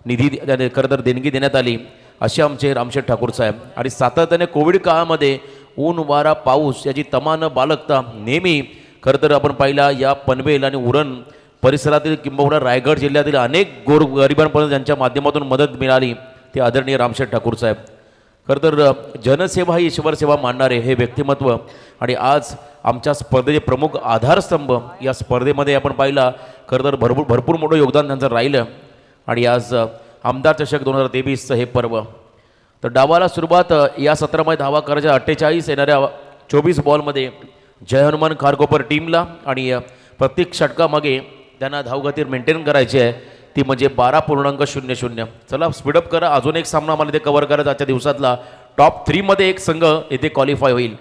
निधी कर्दर देणगी देण्यात आली असे आमचे रामशेठ ठाकूर साहेब। आणि सातत्याने कोविड काळामध्ये ऊन वारा पाऊस याची तमा न बाळगता नेहमी खरं तर आपण पाहिला या पनवेल आणि उरण परिसरातील किंबहुना रायगड जिल्ह्यातील अनेक गरिबांपर्यंत ज्यांच्या माध्यमातून मदत मिळाली ते आदरणीय रामशेठ ठाकूर साहेब। खरं तर जनसेवा ही ईश्वर सेवा मानणारे हे व्यक्तिमत्व आणि आज आमच्या स्पर्धेचे प्रमुख आधारस्तंभ या स्पर्धेमध्ये आपण पाहिला खरं तर भरपूर मोठं योगदान त्यांचं राहिलं। आणि आज आमदार चषक 2023चं हे पर्व तर डावाला सुरुवात या सत्रामध्ये धावा करायच्या 48 येणाऱ्या 24 बॉलमध्ये जय हनुमान खारकोपर टीमला आणि प्रत्येक षटकामागे त्यांना धावगती मेंटेन करायची आहे ती म्हणजे 12.00। चला स्पीडअप करा, अजून एक सामना मला इथे कव्हर करायचा आजच्या दिवसातला। टॉप 3 मध्ये एक संघ इथे क्वालिफाय होईल।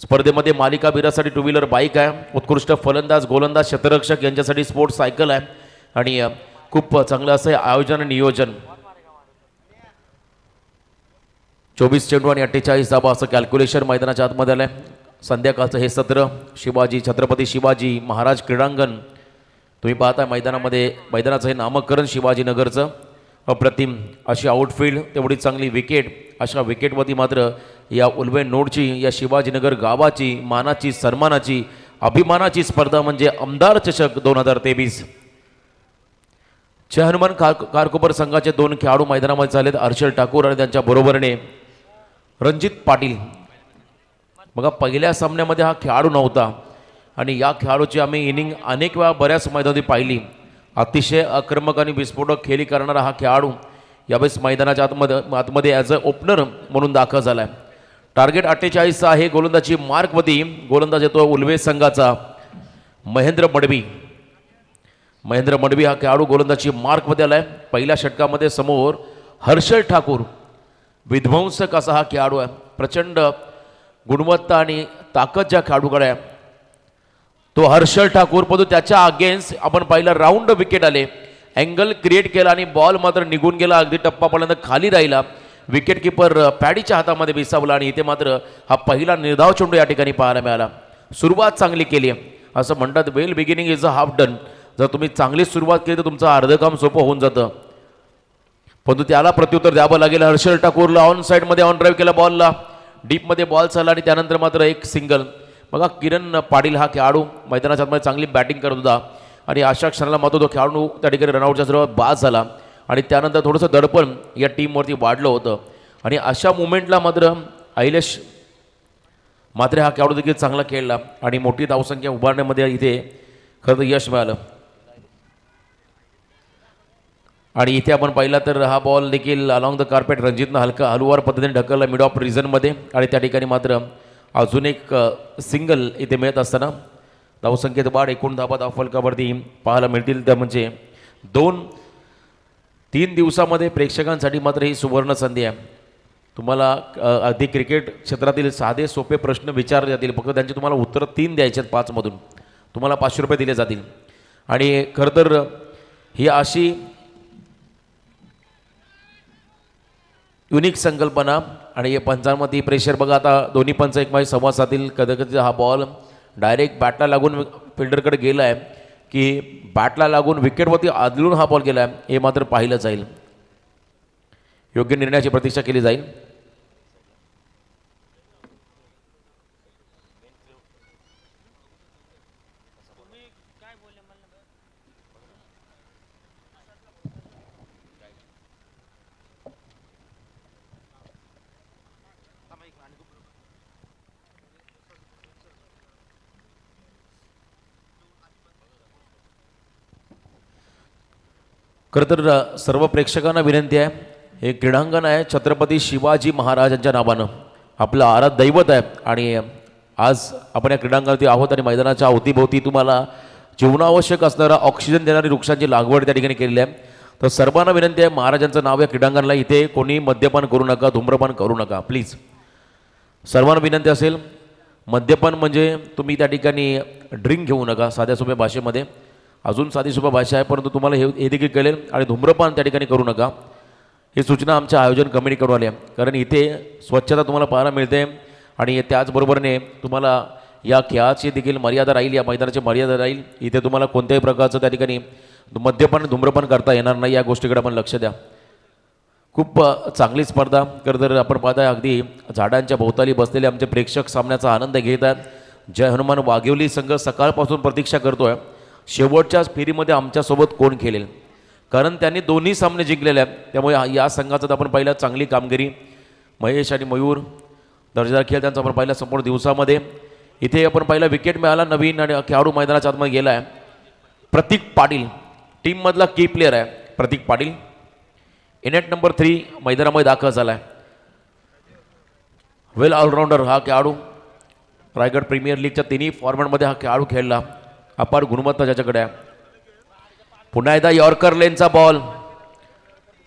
स्पर्धेमध्ये मालिकावीरासाठी 2 व्हीलर बाईक आहे, उत्कृष्ट फलंदाज गोलंदाज शतरक्षक यांच्यासाठी स्पोर्ट्स सायकल आहे आणि खूप चांगलं असं आयोजन आणि नियोजन। 24 चेंडू आणि 48 धावा असं कॅल्क्युलेशन मैदानाच्या आतमध्ये आलं आहे। संध्याकाळचं हे सत्र शिवाजी छत्रपती शिवाजी महाराज क्रीडांगण तुम्ही पाहताय मैदानाचं हे नामकरण शिवाजीनगरचं। अप्रतिम अशी आउटफील्ड, तेवढी चांगली विकेट, अशा विकेटवरती मात्र या उल्वे नोडची या शिवाजीनगर गावाची मानाची सन्मानाची अभिमानाची स्पर्धा म्हणजे आमदार चषक 2023। जय हनुमान खारकोपर संघाचे 2 खेळाडू मैदानामध्ये झालेत, हर्षद ठाकूर आणि त्यांच्या बरोबरीने रणजित पाटील। बघा पहिल्या सामन्यामध्ये हा खेळाडू नव्हता आणि या खेळाडूची आम्ही इनिंग अनेक वेळा बऱ्याच मैदानात पाहिली। अतिशय आक्रमक आणि विस्फोटक खेळी करणारा हा खेळाडू यावेळेस मैदानाच्या आतमध्ये ॲज अ ओपनर म्हणून दाखल झाला आहे। टार्गेट 48 आहे। गोलंदाजी मार्कवती गोलंदाज येतो उल्वे संघाचा महेंद्र मडवी हा खेळाडू गोलंदाजी मार्कमध्ये आलाय। पहिल्या षटकामध्ये समोर हर्षद ठाकूर विध्वंसक असा हा खेळाडू आहे। प्रचंड गुणवत्ता आणि ताकद ज्या खेळाडूकडे आहे तो हर्षद ठाकूर, परंतु त्याच्या अगेन्स्ट आपण पाहिलं राऊंड विकेट आले, अँगल क्रिएट केला आणि बॉल मात्र निघून गेला, अगदी टप्पापर्यंत खाली राहिला। विकेट किपर पॅडीच्या हातामध्ये विसावला आणि इथे मात्र हा पहिला निर्धाव चेंडू या ठिकाणी पाहायला मिळाला। सुरुवात चांगली केली आहे, असं म्हणतात well beginning is a half done. जर तुम्ही चांगली सुरुवात केली तर तुमचं अर्ध काम सोपं होऊन जातं, परंतु त्याला प्रत्युत्तर द्यावं लागेल। हर्षद ठाकूरला ऑन साईडमध्ये ऑन ड्राईव्ह केला, बॉलला डीपमध्ये बॉल चालला आणि त्यानंतर मात्र एक सिंगल। बघा किरण पाटील हा खेळाडू मैदानाच्या आतमध्ये चांगली बॅटिंग करत होता आणि अशा क्षणाला मात्र तो खेळाडू त्या ठिकाणी रनआउटच्या सर्वात बाद झाला आणि त्यानंतर थोडंसं दडपण या टीमवरती वाढलं होतं आणि अशा मुमेंटला मात्र अहिलेश मात्र हा खेळाडू देखील चांगला खेळला आणि मोठी धावसंख्या उभारण्यामध्ये इथे खरं तर यश मिळालं आणि इथे आपण पाहिला तर हा बॉल देखील अलॉंग द कार्पेट रणजितनं हलवार पद्धतीने ढकलला मिड ऑफ रिझनमध्ये आणि त्या ठिकाणी मात्र अजून एक सिंगल इथे मिळत असताना धावसंख्येत वाढ एकूण धाबा धावफलकावरती पाहायला मिळतील त्या म्हणजे 2-3 दिवसामध्ये प्रेक्षकांसाठी मात्र ही सुवर्ण संधी आहे तुम्हाला अगदी क्रिकेट क्षेत्रातील साधे सोपे प्रश्न विचारले जातील फक्त त्यांची तुम्हाला उत्तरं 3 द्यायचे आहेत 5 मधून तुम्हाला 500 रुपये दिले जातील आणि खरं तर ही अशी युनिक संकल्पना आणि हे पंचांमध्ये प्रेशर बघा आता दोन्ही पंच एकमेकांशी संवाद साधील कधी हा बॉल डायरेक्ट बॅटला लागून फिल्डरकडे गेला आहे की बॅटला लागून विकेटवरती आदळून हा बॉल गेला आहे हे मात्र पाहिलं जाईल योग्य निर्णयाची प्रतीक्षा केली जाईल खरं तर सर्व प्रेक्षकांना विनंती आहे हे क्रीडांगण आहे छत्रपती शिवाजी महाराजांच्या नावानं आपलं आराध्य दैवत आहे आणि आज आपण या क्रीडांगणावरती आहोत आणि मैदानाच्या अवतीभोवती तुम्हाला जीवनावश्यक असणारा ऑक्सिजन देणारी वृक्षांची लागवड त्या ठिकाणी केलेली आहे तर सर्वांना विनंती आहे महाराजांचं नाव या क्रीडांगणाला इथे कोणी मद्यपान करू नका धूम्रपान करू नका प्लीज सर्वांना विनंती असेल मद्यपान म्हणजे तुम्ही त्या ठिकाणी ड्रिंक घेऊ नका साध्या सोप्या भाषेमध्ये अजून साधी सोपा भाषा आहे परंतु तुम्हाला हे देखील कळेल आणि धूम्रपान त्या ठिकाणी करू नका ही सूचना आमच्या आयोजन कमिटीकडून आली आहे कारण इथे स्वच्छता तुम्हाला पाहायला मिळते आणि त्याचबरोबरने तुम्हाला या खेळाची देखील मर्यादा राहील या मैदानाची मर्यादा राहील इथे तुम्हाला कोणत्याही प्रकारचं त्या ठिकाणी मद्यपान धूम्रपान करता येणार नाही या गोष्टीकडे आपण लक्ष द्या खूप चांगली स्पर्धा तर आपण पाहताय अगदी झाडांच्या भोवताली बसलेले आमचे प्रेक्षक सामन्याचा आनंद घेत आहेत जय हनुमान वाघिवली संघ सकाळपासून प्रतीक्षा करतोय शेवटच्या फेरीमध्ये आमच्यासोबत कोण खेळेल कारण त्यांनी दोन्ही सामने जिंकलेले आहेत त्यामुळे या संघाचं आपण पाहिलं चांगली कामगिरी महेश आणि मयूर दर्जेदार खेळ त्यांचा आपण पाहिला संपूर्ण दिवसामध्ये इथे आपण पाहिलं विकेट मिळाला नवीन आणि खेळाडू मैदानाच्या आतमध्ये गेला आहे प्रतीक पाटील टीममधला की प्लेअर आहे प्रतीक पाटील इनेट नंबर 3 मैदानामध्ये दाखल झाला आहे वेल ऑलराऊंडर हा खेळाडू रायगड प्रीमियर लीगच्या तिन्ही फॉर्मॅटमध्ये हा खेळाडू खेळला अपार गुणवत्ता ज्याच्याकडे आहे पुन्हा एकदा यॉर्कर लेनचा बॉल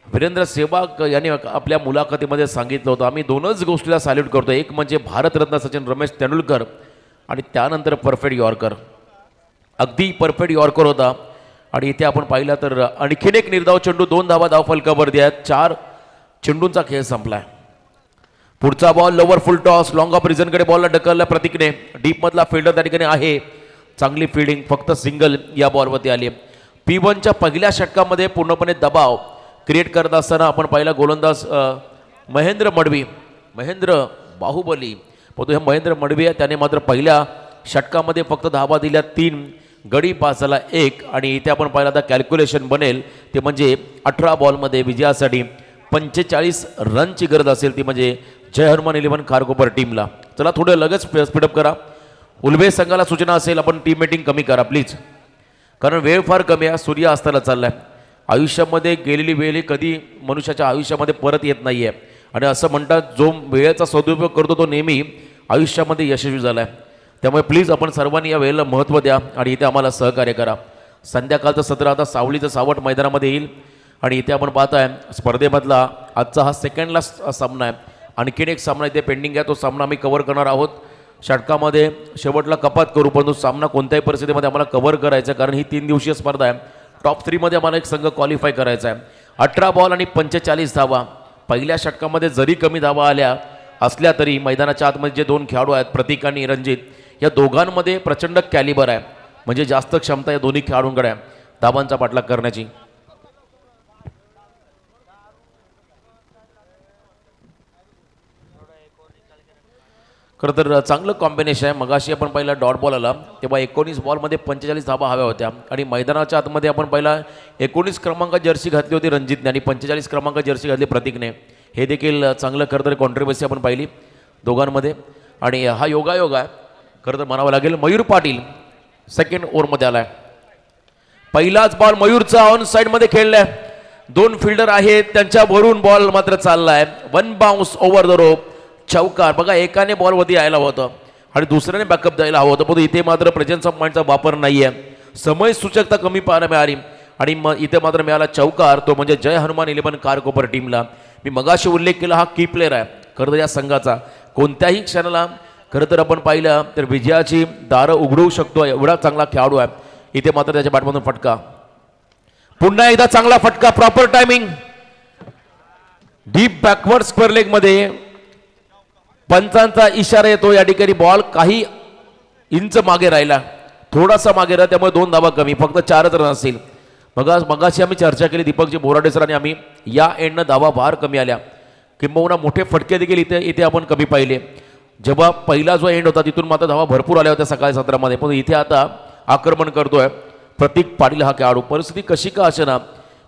वीरेंद्र सेहवाग यांनी आपल्या मुलाखतीमध्ये सांगितलं होतं आम्ही दोनच गोष्टीला सॅल्यूट करतो एक म्हणजे भारतरत्न सचिन रमेश तेंडुलकर आणि त्यानंतर परफेक्ट यॉर्कर अगदी परफेक्ट यॉर्कर होता आणि इथे आपण पाहिलं तर आणखीन एक निर्धाव चेंडू 2 धावा धावफलकावरती आहेत 4 चेंडूंचा खेळ संपलाय पुढचा ball lower full toss long off रिझनकडे बॉलला ढकलला प्रतीकने डीपमधला फिल्डर त्या ठिकाणी आहे चांगली फिल्डिंग फक्त सिंगल या बॉलवरती आली P1च्या पहिल्या षटकामध्ये पूर्णपणे दबाव क्रिएट करत असताना आपण पाहिला गोलंदाज महेंद्र मडवी महेंद्र बाहुबली परंतु हे महेंद्र मडवी आहे त्याने मात्र पहिल्या षटकामध्ये फक्त धावा दिल्या 3 गडी पास झाला 1 आणि इथे आपण पाहिला आता कॅल्क्युलेशन बनेल ते म्हणजे 18 बॉलमध्ये विजयासाठी 45 रनची गरज असेल ती म्हणजे जय हनुमान 11 खारकोपर टीमला चला थोडं लगेच स्पीडअप करा उल्बे संघाला सूचना असेल आपण टीम मीटिंग कमी करा प्लीज कारण वेळ फार कमी आहे सूर्य अस्ताला चाललाय आयुष्यामध्ये गेलेली वेळ ही कधी मनुष्याच्या आयुष्यामध्ये परत येत नाही आहे आणि असं म्हणतात जो वेळेचा सदुपयोग करतो तो नेहमी आयुष्यामध्ये यशस्वी झाला आहे त्यामुळे प्लीज आपण सर्वांनी या वेळेला महत्त्व द्या आणि इथे आम्हाला सहकार्य करा संध्याकाळचं सत्र आता सावलीचं सावट मैदानामध्ये येईल आणि इथे आपण पाहताय स्पर्धेमधला आजचा हा सेकंड लास्ट सामना आहे आणखीन एक सामना इथे पेंडिंग आहे तो सामना आम्ही कव्हर करणार आहोत षटकामध्ये शेवटला कपात करू परंतु सामना कोणत्याही परिस्थितीमध्ये आम्हाला कव्हर करायचा आहे कारण ही 3 दिवसीय स्पर्धा आहे टॉप 3 मध्ये आम्हाला एक संघ क्वालिफाय करायचा आहे 18 बॉल आणि 45 धावा पहिल्या षटकामध्ये जरी कमी धावा आल्या असल्या तरी मैदानाच्या आतमध्ये जे 2 खेळाडू आहेत प्रतीक आणि रणजित या दोघांमध्ये प्रचंड कॅलिबर आहे म्हणजे जास्त क्षमता या दोन्ही खेळाडूंकडे आहे धावांचा पाठलाग करण्याची खरं तर चांगलं कॉम्बिनेशन आहे. मगाशी आपण पहिला डॉट बॉल आला तेव्हा 19 बॉलमध्ये 45 धाबा हव्या होत्या आणि मैदानाच्या आतमध्ये आपण पहिला 19 क्रमांक जर्सी घातली होती रणजितने आणि 45 क्रमांक जर्सी घातली प्रतीकने. हे देखील चांगलं खरं तर कॉन्ट्रीब्युसी आपण पाहिली दोघांमध्ये आणि हा योगायोग आहे खरं तर म्हणावं लागेल. मयूर पाटील सेकंड ओव्हरमध्ये आलाय. पहिलाच बॉल मयूरचा ऑन साईडमध्ये खेळलाय. 2 फिल्डर आहेत त्यांच्या वरून बॉल मात्र चाललाय. 1 बाउन्स ओव्हर द रोप, चौकार. बघा एकाने बॉलवरती यायला हवं होतं आणि दुसऱ्याने बॅकअप द्यायला हवं होतं, पण इथे मात्र प्रेझेन्स ऑफ माइंडचा वापर नाही आहे. समय सूचकता कमी पाहायला मिळाली आणि मग इथे मात्र मिळाला चौकार, तो म्हणजे जय हनुमान 11 कारकोपर टीमला. मी मगाशी उल्लेख केला हा की प्लेअर आहे खरं तर या संघाचा. कोणत्याही क्षणाला खरं तर आपण पाहिलं तर विजयाची दारं उघडवू शकतो एवढा चांगला खेळाडू आहे. इथे मात्र त्याच्या बॅटमधून फटका, पुन्हा एकदा चांगला फटका, proper timing, deep backward square leg मध्ये. पंचांचा इशारा येतो या ठिकाणी. बॉल काही इंच मागे राहिला, थोडासा मागे राहिला, त्यामुळे 2 धावा कमी, फक्त 4च रन असतील. मगाशी आम्ही चर्चा केली दीपकजी बोराडे सर आणि आम्ही, या एंडनं धावा फार कमी आल्या, किंबहुना मोठे फटके देखील इथे आपण कमी पाहिले. जेव्हा पहिला जो एंड होता तिथून मात्र धावा भरपूर आल्या होत्या सकाळी सत्रामध्ये, पण इथे आता आक्रमण करतोय प्रतीक पाटील हा खेळाडू. परिस्थिती कशी का असेना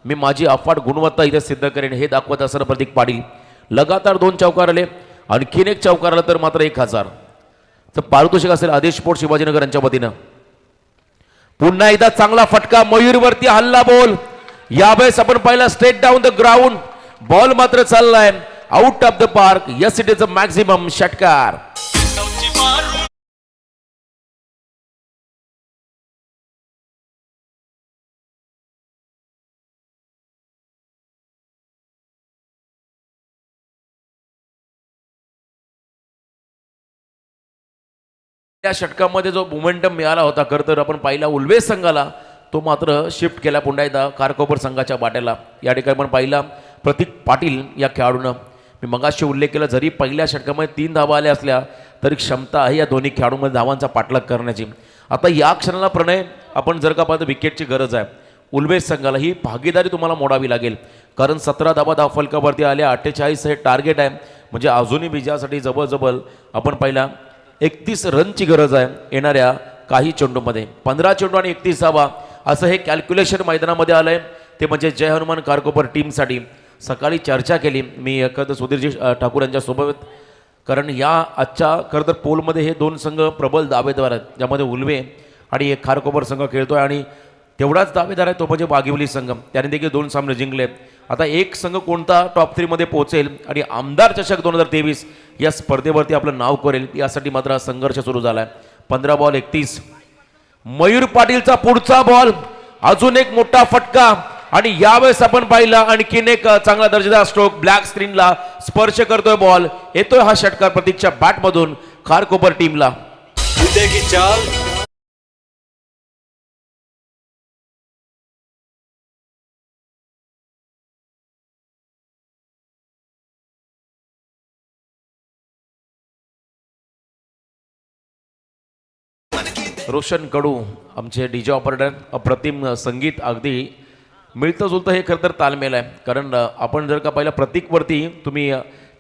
मी माझी अफाट गुणवत्ता इथे सिद्ध करेन हे दाखवत असताना प्रतीक पाटील लगातार 2 चौकार आले, आणखीन एक चौकार आला तर मात्र 1000 तर पारितोषिक असेल आदेश स्पोर्ट शिवाजीनगर यांच्या वतीनं. पुन्हा एकदा चांगला फटका, मयूरवरती हल्ला बॉल. यावेळेस आपण पाहिला straight down the ground, ball मात्र चाललाय out of the park. Yes it is a maximum षटकार. त्या षटकामध्ये जो मोमेंटम मिळाला होता खरं तर आपण पाहिला उल्वेस संघाला, तो मात्र शिफ्ट केला पुन्हा एकदा कारकोपर संघाच्या वाट्याला. या ठिकाणी आपण पाहिला प्रतीक पाटील या खेळाडूनं मी मगाशी उल्लेख केला, जरी पहिल्या षटकामध्ये 3 धावा आल्या असल्या तरी क्षमता आहे या दोन्ही खेळाडूंमध्ये धावांचा पाठलाग करण्याची. आता या क्षणाला प्रणय आपण जर का पाहतो विकेटची गरज आहे उल्वेस संघाला, ही भागीदारी तुम्हाला मोडावी लागेल कारण 17 धावा धावफलकावरती आल्या, 48 हे टार्गेट आहे, म्हणजे अजूनही विजयासाठी जवळजवळ आपण पाहिला 31 रनची गरज आहे येणाऱ्या काही चेंडूमध्ये. 15 चेंडू आणि 31 धावा असं हे कॅल्क्युलेशन मैदानामध्ये आलंय, ते म्हणजे जय हनुमान कारकोपर टीमसाठी. सकाळी चर्चा केली मी खरं तर सुधीरजी ठाकूर यांच्या सोबत, कारण या आजच्या खरं तर पोलमध्ये हे 2 संघ प्रबल दावेदार आहेत, ज्यामध्ये उल्वे आणि एक खारकोपर संघ खेळतोय आणि तेवढाच दावेदार आहे तो म्हणजे वाघिवली संघ, त्याने देखील 2 सामने जिंकले. आता एक संघ कोणता टॉप 3 मध्ये पोहोचेल आणि आमदार चषक 2023 या स्पर्धेवरती आपलं नाव करेल यासाठी मात्र हा संघर्ष सुरू झाला आहे. 15 बॉल 31. मयूर पाटीलचा पुढचा बॉल, अजून एक मोठा फटका आणि यावेळेस आपण पाहिला आणखीन एक चांगला दर्जेदार स्ट्रोक, ब्लॅक स्क्रीनला स्पर्श करतोय बॉल. येतोय हा षटकार प्रतीकच्या बॅटमधून खारकोपर टीमला. रोशन कडू आमचे डीजे ऑपरेटर, अप्रतिम संगीत, अगदी मिळतं जुळतं हे खरं तर तालमेल आहे. कारण आपण जर का पहिला प्रतीकवरती तुम्ही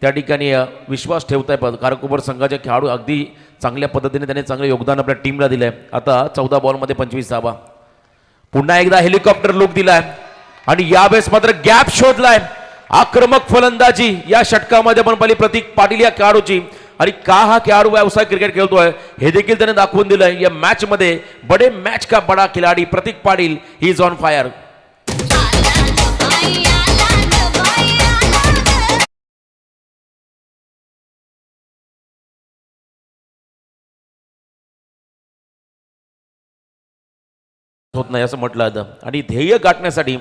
त्या ठिकाणी विश्वास ठेवताय, कारकोपर संघाचे खेळाडू अगदी चांगल्या पद्धतीने त्याने चांगलं योगदान आपल्या टीमला दिलंय. आता 14 बॉलमध्ये 25 धावा. पुन्हा एकदा हेलिकॉप्टर लुक दिलाय आणि यावेळेस मात्र गॅप शोधलाय. आक्रमक फलंदाजी या षटकामध्ये आपण पाहिली प्रतीक पाटील या खेळाडूची, आणि का हा खेळाडू व्यवसाय क्रिकेट खेळतोय हे देखील त्याने दाखवून दिलंय. या मॅच मध्ये बडे मॅच का बडा खिलाडी Pratik Patil he is on fire. होत नाही असं म्हटलं जातं आणि ध्येय गाठण्यासाठी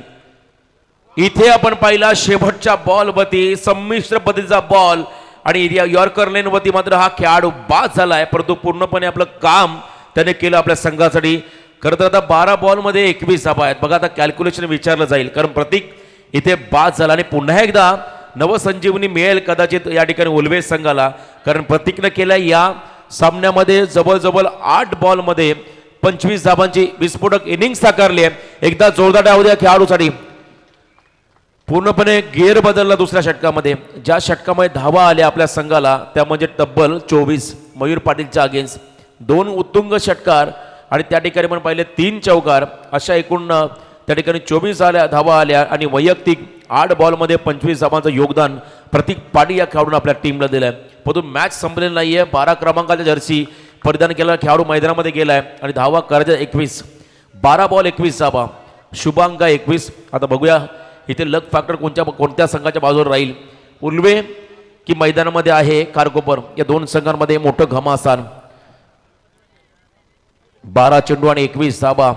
इथे आपण पाहिला शेवटच्या बॉलवरती संमिश्र पद्धतीचा बॉल आणि यॉर्कर लेन वरती मात्र हा खेळाडू बाद झालाय, परंतु पूर्णपणे आपलं काम त्याने केलं आपल्या संघासाठी. खरं तर आता 12 बॉलमध्ये 21 धावा आहेत. बघा आता कॅल्क्युलेशन विचारलं जाईल कारण प्रतीक इथे बाद झाला आणि पुन्हा एकदा नवसंजीवनी मिळेल कदाचित या ठिकाणी उल्वेस संघाला, कारण प्रतीकनं केलं या सामन्यामध्ये जवळजवळ 8 बॉलमध्ये 25 धावांची विस्फोटक इनिंग साकारली आहे. एकदा जोरदार डाव द्या खेळाडूसाठी. पूर्णपणे गिअर बदलला दुसऱ्या षटकामध्ये. ज्या षटकामध्ये धावा आल्या आपल्या संघाला त्या म्हणजे तब्बल 24 मयूर पाटीलच्या अगेन्स्ट, 2 उत्तुंग षटकार आणि त्या ठिकाणी पण पाहिले 3 चौकार, अशा एकूण त्या ठिकाणी 24 धावा आल्या आणि वैयक्तिक 8 बॉलमध्ये 25 धावांचं योगदान प्रतीक पाटील या खेळाडून आपल्या टीमला दिलंय. परंतु मॅच संपलेली नाहीये. 12 क्रमांकाच्या जर्सी परिधान केलेला खेळाडू मैदानामध्ये गेलाय आणि धावा करायच्या 21, 12 बॉल 21 धावा, शुभांका 21. आता बघूया इथे लक फॅक्टर कोणत्या संघाच्या बाजूवर राहील, उल्वे की मैदानामध्ये आहे कारकोपर. या दोन संघांमध्ये मोठं घमासान. 12 चेंडू आणि 21 धावा,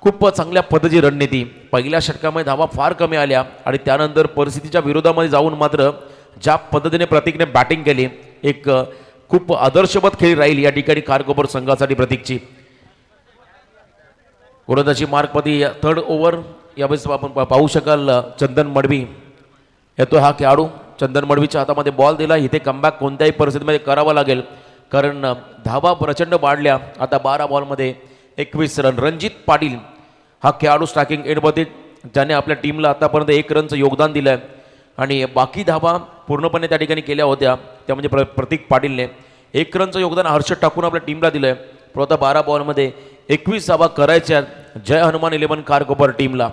खूप चांगल्या पद्धतीची रणनीती. पहिल्या षटकामध्ये धावा फार कमी आल्या आणि त्यानंतर परिस्थितीच्या विरोधामध्ये जाऊन मात्र ज्या पद्धतीने प्रतीकने बॅटिंग केली, एक खूप आदर्शवत खेळी राहील या ठिकाणी कारकोपर संघासाठी प्रतीकची. गोलंदाजी मार्कमध्ये थर्ड ओव्हर यावेळेस आपण पाहू शकाल. चंदन मडवी येतो हा खेळाडू. चंदन मडवीच्या हातामध्ये बॉल दिला. इथे कमबॅक कोणत्याही परिस्थितीमध्ये करावा लागेल कारण धावा प्रचंड वाढल्या. आता 12 बॉलमध्ये 21 रन. रणजित पाटील हा खेळाडू स्ट्रायकिंग एंडमध्ये, ज्याने आपल्या टीमला आतापर्यंत 1 रनचं योगदान दिलं आहे आणि बाकी धावा पूर्णपणे त्या ठिकाणी केल्या होत्या त्या म्हणजे प्रतीक पाटीलने 1 रनचं योगदान हर्षद टाकून आपल्या टीमला दिलं आहे. परंतु 12 बॉलमध्ये 21 धावा करायच्या. जय हनुमान 11 कारकोपर टीमला.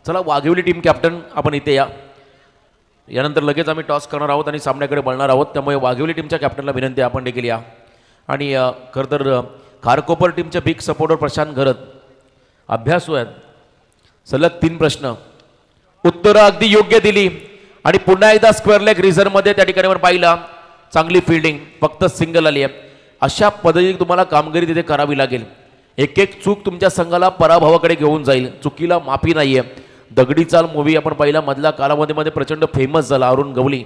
चला वाघिवली टीम कॅप्टन आपण इथे या. यानंतर लगेच आम्ही टॉस करणार आहोत आणि सामन्याकडे वळणार आहोत. त्यामुळे वाघिवली टीमच्या कॅप्टनला विनंती आपण देखील या. आणि खरं तर कारकोपर टीमचे बिग सपोर्टर प्रशांत घरत अभ्यासू आहेत. सलग 3 प्रश्न, उत्तरं अगदी योग्य दिली आणि पुन्हा एकदा स्क्वेअर लेग रिझर्व्हमध्ये त्या ठिकाणी पाहिला. चांगली फिल्डिंग, फक्त सिंगल आली आहे. अशा पद्धतीने तुम्हाला कामगिरी तिथे करावी लागेल. एक एक चूक तुमच्या संघाला पराभवाकडे घेऊन जाईल. चुकीला माफी नाहीये. दगडी चाल मूवी आपण पाहिला, मधल्या कालावधीमध्ये प्रचंड फेमस झाला. अरुण गवळी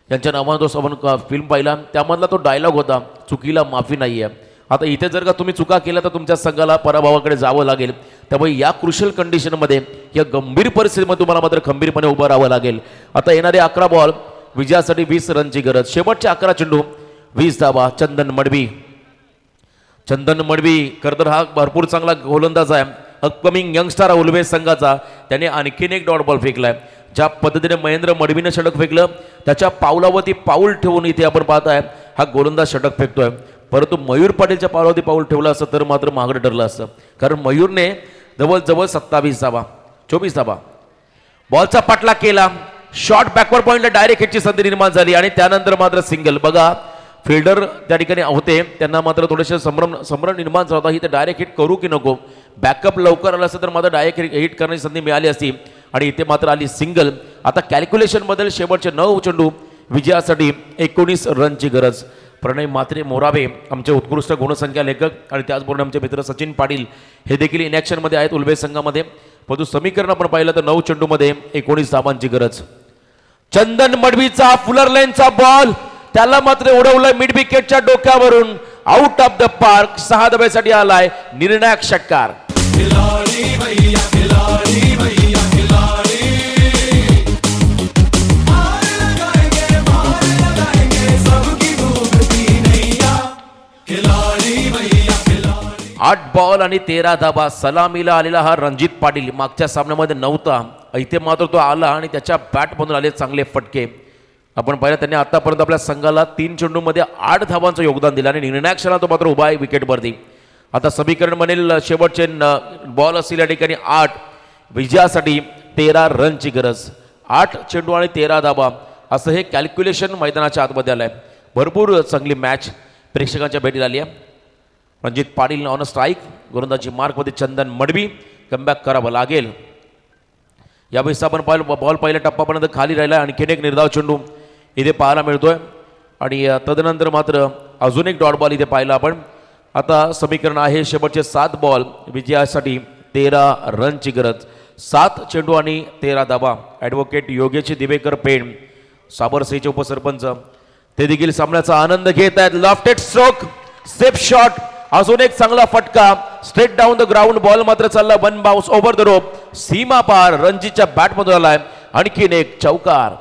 यांच्या नावानं तो आपण फिल्म पाहिला, त्यामधला तो डायलॉग होता, चुकीला माफी नाहीये. आता इथे जर का तुम्ही चुका केल्या तर तुमच्या संघाला पराभवाकडे जावं लागेल. त्यामुळे या क्रुशियल कंडिशनमध्ये, या गंभीर परिस्थितीमध्ये तुम्हाला मात्र खंबीरपणे उभं राहावं लागेल. आता येणारे 11 बॉल विजयासाठी 20 रनची गरज. शेवटचे 11 चेंडू 20 धावा. चंदन मडवी खरं तर हा भरपूर चांगला गोलंदाज आहे. अपकमिंग यंगस्टार उल्वे संघाचा. त्याने आणखीन एक डॉट बॉल फेकलाय. ज्या पद्धतीने महेंद्र मडवीनं षटक फेकलं त्याच्या पावलावरती पाऊल ठेवून इथे आपण पाहताय हा गोलंदाज षटक फेकतोय. परंतु मयूर पाटीलच्या पावलावरती पाऊल ठेवलं असतं तर मात्र महागडं ठरलं असतं. कारण मयूरने जवळजवळ 27 धावा 24 धावा बॉलचा पाठलाग केला. शॉर्ट बॅकवर्ड पॉइंटला डायरेक्ट हिटची संधी निर्माण झाली आणि त्यानंतर मात्र सिंगल. बघा फिल्डर त्या ठिकाणी होते, त्यांना मात्र थोडेसे संभ्रम निर्माण झाला होता, ही तर डायरेक्ट हिट करू की नको. बॅकअप लवकर आलं असतं तर मात्र डायरेक्ट हिट करण्याची संधी मिळाली असती आणि इथे मात्र आली सिंगल. आता कॅल्क्युलेशन बदल शेवटचे 9 चेंडू विजयासाठी 19 रनची गरज. प्रणय म्हात्रे मोरावे आमचे उत्कृष्ट गुणसंख्या लेखक आणि त्याचबरोबर आमचे मित्र सचिन पाटील हे देखील इन ॲक्शनमध्ये आहेत उल्वे संघामध्ये. परंतु समीकरण आपण पाहिलं तर 9 चेंडूमध्ये 19 धावांची गरज. चंदन मडवीचा फुलर लाईनचा बॉल, त्याला मात्र उडवलं मिड विकेटच्या डोक्यावरून. Out of the park. 6 धाब्यासाठी आलाय निर्णायक षटकार. आठ बॉल आणि 13 धाबा. सलामीला आलेला हा रणजित पाटील मागच्या सामन्यामध्ये नव्हता, इथे मात्र तो आला आणि त्याच्या बॅटमधून आले चांगले फटके. आपण पाहिलं त्यांनी आतापर्यंत आपल्या संघाला 3 चेंडूमध्ये 8 धावांचं योगदान दिलं आणि निर्णायक क्षणात तो मात्र उभा आहे विकेटवरती. आता समीकरण बनेल शेवटचे बॉल असतील या ठिकाणी 8. विजयासाठी 13 रनची गरज. 8 चेंडू आणि 13 धाबा असं हे कॅल्क्युलेशन मैदानाच्या आतमध्ये आलं आहे. भरपूर चांगली मॅच प्रेक्षकांच्या भेटीला आली आहे. Ranjit Patil on strike. गोलंदाजी मार्कमध्ये चंदन मडवी. कमबॅक करावं लागेल. यावेळेस आपण बॉल पहिल्या टप्पापर्यंत खाली राहिला. आणखीन एक निर्धाव चेंडू इथे पाहायला मिळतोय आणि तदनंतर मात्र अजून एक डॉट बॉल इथे पाहिला आपण. आता समीकरण आहे शेवटचे 7 बॉल विजयासाठी 13 रनची गरज. 7 चेंडू आणि 13 धावा. ॲडव्होकेट योगेश दिवेकर पेण साबरसेचे उपसरपंच ते देखील सामन्याचा आनंद घेत आहेत. लॉफ्टेड स्ट्रोक, सेफ शॉट, अजून एक चांगला फटका. Straight down the ground. Ball मात्र चालला 1 बाउन्स ओव्हर द रोप. सीमा पार. रणजीतच्या बॅटमधून आलाय आणखीन एक चौकार.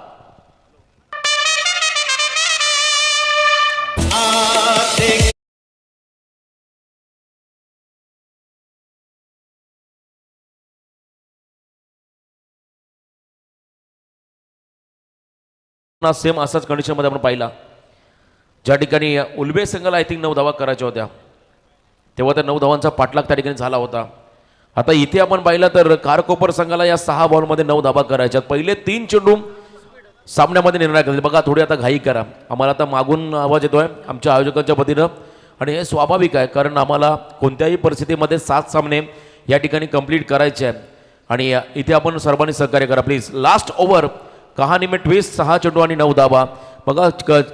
सेम असाच कंडिशनमध्ये आपण पाहिला, ज्या ठिकाणी उल्बे संघाला आय थिंक 9 धावा करायच्या होत्या, तेव्हा त्या 9 धावांचा पाठलाग त्या ठिकाणी झाला होता. आता इथे आपण पाहिलं तर कारकोपर संघाला या 6 बॉलमध्ये 9 धावा करायच्या. पहिले 3 चेंडू सामन्यामध्ये निर्णय करतील. बघा थोडी आता घाई करा, आम्हाला आता मागून आवाज येतोय आमच्या आयोजकांच्या वतीनं, आणि हे स्वाभाविक आहे कारण आम्हाला कोणत्याही परिस्थितीमध्ये 7 सामने या ठिकाणी कंप्लीट करायचे आहे. आणि इथे आपण सर्वांनी सहकार्य करा प्लीज. लास्ट ओव्हर कहाणी में ट्विस्ट, 6 चेंडू आणि 9 धावा. बघा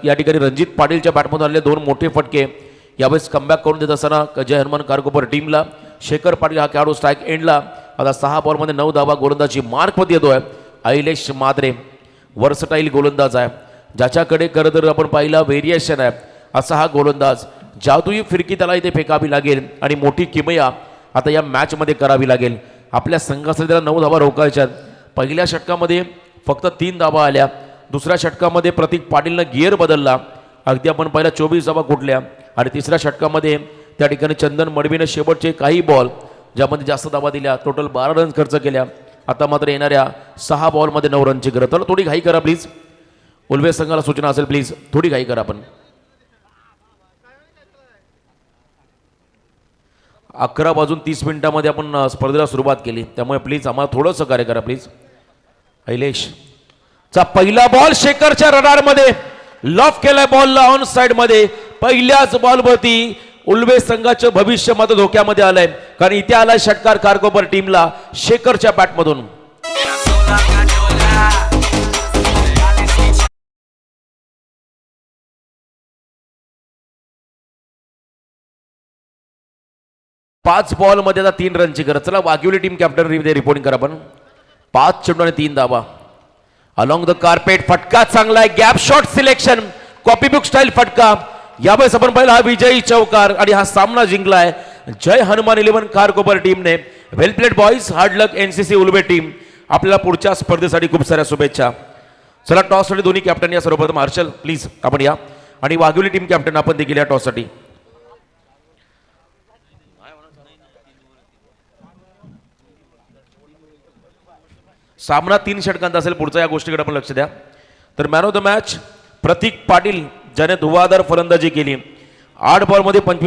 या ठिकाणी रणजित पाटीलच्या बॅटमधून आलेले 2 मोठे फटके यावेळेस कमबॅक करून देत असताना जय हनुमान कारकोपर टीमला. शेखर पाटील हा खेळाडू स्ट्राईक एंडला. आता 6 बॉलमध्ये 9 धावा गोलंदाजी मार्कमध्ये येतोय. अहिलेश मात्रे वर्सटाईल गोलंदाज आहे, ज्याच्याकडे खरं तर आपण पाहिला व्हेरिएशन आहे. असा हा गोलंदाज, जादुई फिरकी त्याला इथे फेकावी लागेल आणि मोठी किमया आता या मॅचमध्ये करावी लागेल. आपल्या संघासाठी त्याला 9 धावा रोखायच्या. पहिल्या षटकामध्ये फक्त 3 धावा आल्या, दुसऱ्या षटकामध्ये प्रतीक पाटीलनं गिअर बदलला, अगदी आपण पहिला 24 धावा कुठल्या, आणि तिसऱ्या षटकामध्ये त्या ठिकाणी चंदन मडवीनं शेवटचे काही बॉल ज्यामध्ये जास्त धावा दिल्या, टोटल 12 रन्स खर्च केल्या. आता मात्र येणाऱ्या 6 बॉलमध्ये 9 रनची गरज. तर थोडी घाई करा प्लीज, उल्बे संघाला सूचना असेल प्लीज, थोडी घाई करा. आपण 11:30 आपण स्पर्धेला सुरुवात केली, त्यामुळे प्लीज आम्हाला थोडंसं कार्य करा प्लीज. अहिलेश चा पहिला बॉल शेखरच्या रडारमध्ये लॉफ केलाय, बॉलला ऑन साइड मध्ये. पहिल्याच बॉलवरती उल्बे संघाचं भविष्य मात्र धोक्यामध्ये आलंय, कारण इथे आलाय षटकार कारकोपर टीमला शेखरच्या बॅटमधून. पाच बॉल मध्ये आता 3 रनची गरज. चला वाघिवली टीम कॅप्टन रिपोर्टिंग करा. आपण 5 चेंडू आणि 3 धावा. अलॉंग द कार्पेट फटका चांगला आहे, gap shot selection, copy book style फटका. यावेळेस आपण पाहिला हा विजयी चौकार आणि हा सामना जिंकलाय जय हनुमान 11 कारकोपर टीमने. वेल प्लेड बॉईज, हार्ड लक एनसीसी उल्बे टीम. आपल्याला पुढच्या स्पर्धेसाठी खूप साऱ्या शुभेच्छा. चला टॉससाठी दोन्ही कॅप्टन या. सर्वप्रथम हर्षल प्लीज आपण या, आणि वाघिवली टीम कॅप्टन आपण देखील या टॉससाठी. सामना 3 षटकांचा असेल, पुढच्या या गोष्टीकडे आपण लक्ष द्या. तर मॅन ऑफ द मॅच प्रतीक पाटील, ज्याने धुवाधार फलंदाजी केली. 8 बॉलमध्ये 25